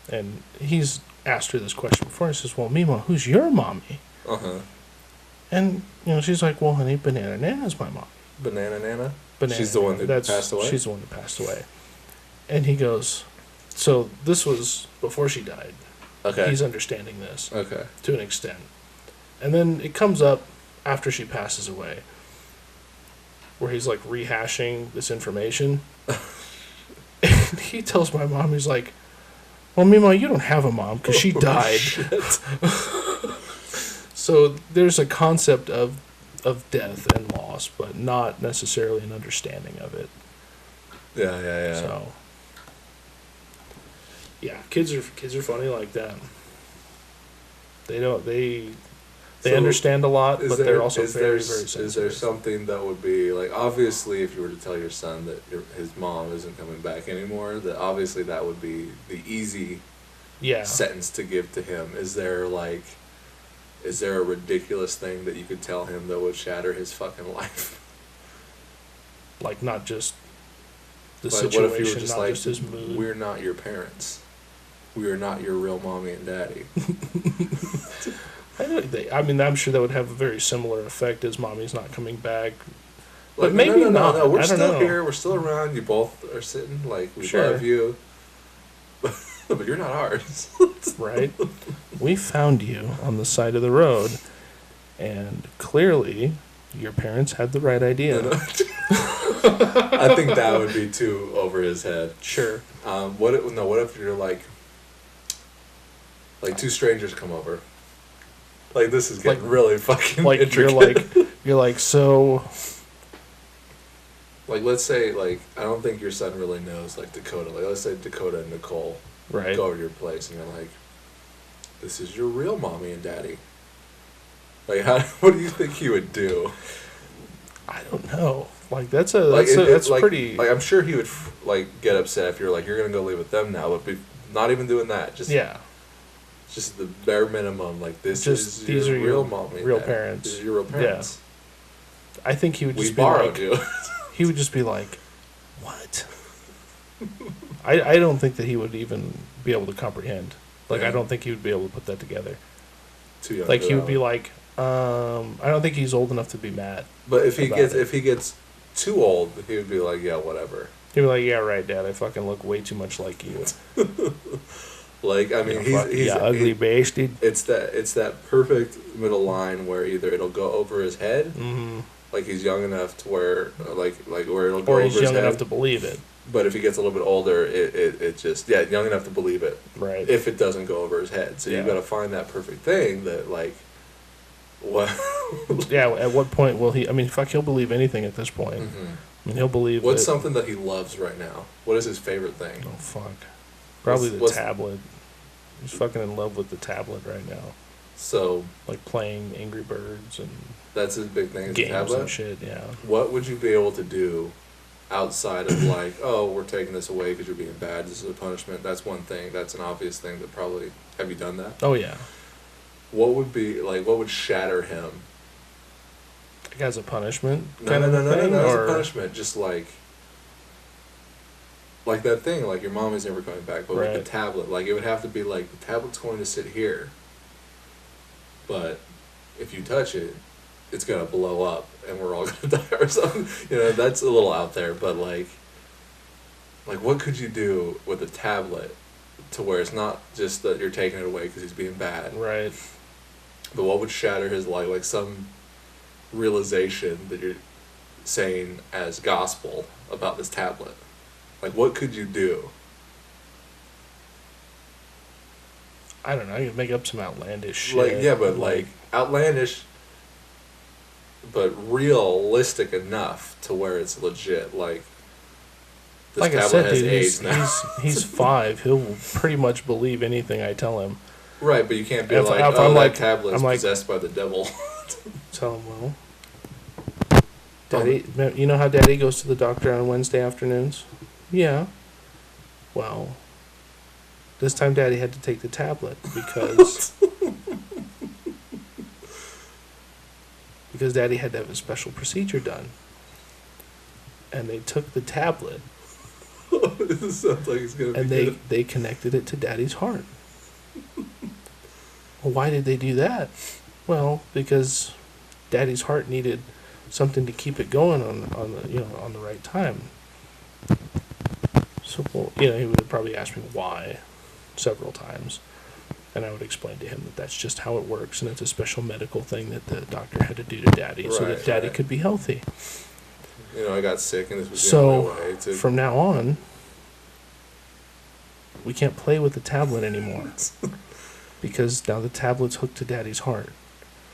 and he's asked her this question before. He says, well, Mima, who's your mommy? Uh-huh. And, she's like, well, honey, Banana Nana's my mom. Banana Nana? She's the one who passed away? She's the one who passed away. And he goes, so this was before she died. Okay. He's understanding this. Okay. To an extent. And then it comes up after she passes away, where he's like rehashing this information. And he tells my mom, he's like, well, Mima, you don't have a mom because she died. So there's a concept of death and loss, but not necessarily an understanding of it. Yeah. So yeah, kids are funny like that. They understand a lot, but they're also very, very sensitive. Is there something that would be like, obviously, if you were to tell your son that his mom isn't coming back anymore, that obviously that would be the easy sentence to give to him. Is there a ridiculous thing that you could tell him that would shatter his fucking life? Like, not just the like, situation, what if you were just not like, just his mood. We're not your parents. We are not your real mommy and daddy. I'm sure that would have a very similar effect as mommy's not coming back. Like, but maybe not. No. We're still here. We're still around. You both are sitting. Like, we love you. But you're not ours. Right? We found you on the side of the road, and clearly your parents had the right idea. I think that would be too over his head. Sure. What if you're like 2 strangers come over? Like, this is getting really fucking intricate. You're like, so... Like, let's say, I don't think your son really knows, Dakota. Like, let's say Dakota and Nicole go over to your place, and you're like, this is your real mommy and daddy. Like, what do you think he would do? I don't know. That's pretty... Like, I'm sure he would, get upset if you're like, you're going to go live with them now, but not even doing that. Just the bare minimum, these are your real mommy, real parents. These are your real parents. I think he would We just be borrowed like, you. he would just be like, what? I don't think that he would even be able to comprehend. Like, Yeah. I don't think he would be able to put that together. Too young Like, for he that would be one. like, I don't think he's old enough to be mad. But if he about gets it. if he gets too old, he would be like, yeah, whatever. He'd be like, yeah, right, Dad, I fucking look way too much like you. Like, I mean, he's ugly bastard. it's that perfect middle line where either it'll go over his head, Mm-hmm. like he's young enough to where like where it'll go Or over he's his young head. enough to believe it. But if he gets a little bit older, it just young enough to believe it. Right. If it doesn't go over his head, so Yeah. you've got to find that perfect thing that like what. Yeah, at what point will he... I mean, fuck, he'll believe anything at this point. Mhm. I mean, he'll believe What's that... something that he loves right now? What is his favorite thing? Oh, fuck. Probably the What's- tablet. He's fucking in love with the tablet right now. So Like playing Angry Birds and that's his big thing. Is the games tablet. and shit, yeah. What would you be able to do outside of like, oh, we're taking this away because you're being bad. This is a punishment. That's one thing. That's an obvious thing that probably. Have you done that? Oh, yeah. What would be like? What would shatter him? Like as a punishment No, kind no, of no, no, no, thing? no. As a Or... punishment, just like that thing. Like your mom is never coming back, but with Right. the tablet, like it would have to be like the tablet's going to sit here. But if you touch it, it's gonna blow up, and we're all gonna die or something. You know, that's a little out there, but like what could you do with a tablet to where it's not just that you're taking it away because he's being bad, Right. but what would shatter his life? Like some realization that you're saying as gospel about this tablet. Like, what could you do? I don't know. You could make up some outlandish shit. Like, yeah, but like outlandish, but realistic enough to where it's legit. Like, this like I tablet said, has dude, AIDS now. he's 5. He'll pretty much believe anything I tell him. Right, but you can't be If- like, if oh, I'm that like- tablet's I'm like- possessed by the devil. Tell him, well, Daddy, you know how Daddy goes to the doctor on Wednesday afternoons? Yeah. Well, this time Daddy had to take the tablet because Daddy had to have a special procedure done. And they took the tablet This sounds like it's gonna and be good. they connected it to Daddy's heart. Well, why did they do that? Well, because Daddy's heart needed something to keep it going on the right time. So, well, he would probably ask me why several times, and I would explain to him that that's just how it works, and it's a special medical thing that the doctor had to do to Daddy so that Right, Daddy right. could be healthy. I got sick, and this was the So, only way to. from now on, we can't play with the tablet anymore because now the tablet's hooked to Daddy's heart.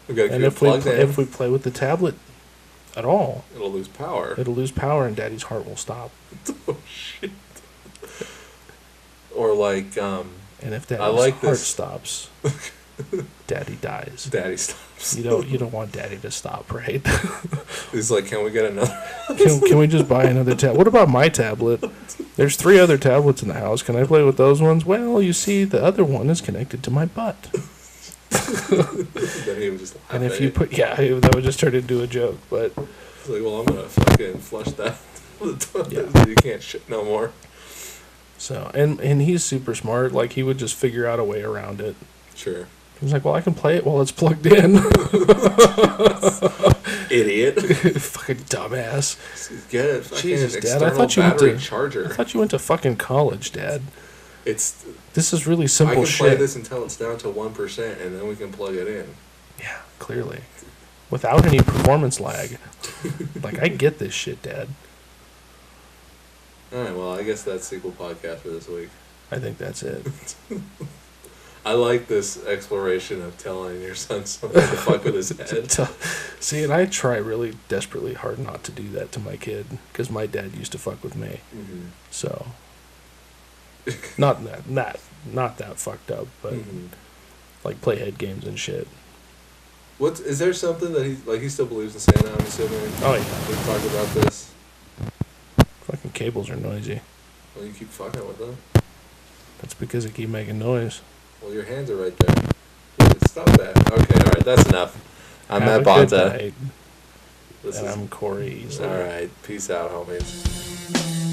we got to And keep it plugged in. if we play with the tablet at all, It'll lose power. it'll lose power and Daddy's heart will stop. Oh shit. Or like, And if Daddy's I like heart this. stops, Daddy dies. Daddy stops. You don't want Daddy to stop, right? He's like, can we get another? Can we just buy another tablet? What about my tablet? There's 3 other tablets in the house. Can I play with those ones? Well, you see, the other one is connected to my butt. Then he would just laugh And if at you put, that would just turn into a joke. But He's like, well, I'm gonna fucking flush that. Yeah. You can't shit no more. so, and he's super smart. Like, he would just figure out a way around it. Sure. He was like, well, I can play it while it's plugged in. Idiot. Fucking dumbass. Get it. Fucking Jesus, Dad, external I thought you went battery to- charger. I thought you went to fucking college, Dad. It's. This is really I simple can shit. play this until it's down to 1%, and then we can plug it in. Yeah, clearly. Without any performance lag. Like, I get this shit, Dad. All right. Well, I guess that's sequel podcast for this week. I think that's it. I like this exploration of telling your son something to fuck with his head. See, and I try really desperately hard not to do that to my kid, because my dad used to fuck with me. Mm-hmm. So, not that fucked up, but Mm-hmm. like play head games and shit. Is there something that he still believes in Santa? I'm assuming. Oh yeah, We've talked about this. fucking cables are noisy. Well, you keep fucking with them. That's because I keep making noise. Well, your hands are right there. Stop that. Okay, all right, that's enough. I'm Have Matt a good Bonta. night. This And is I'm Cory Easley. all right. Peace out, homies.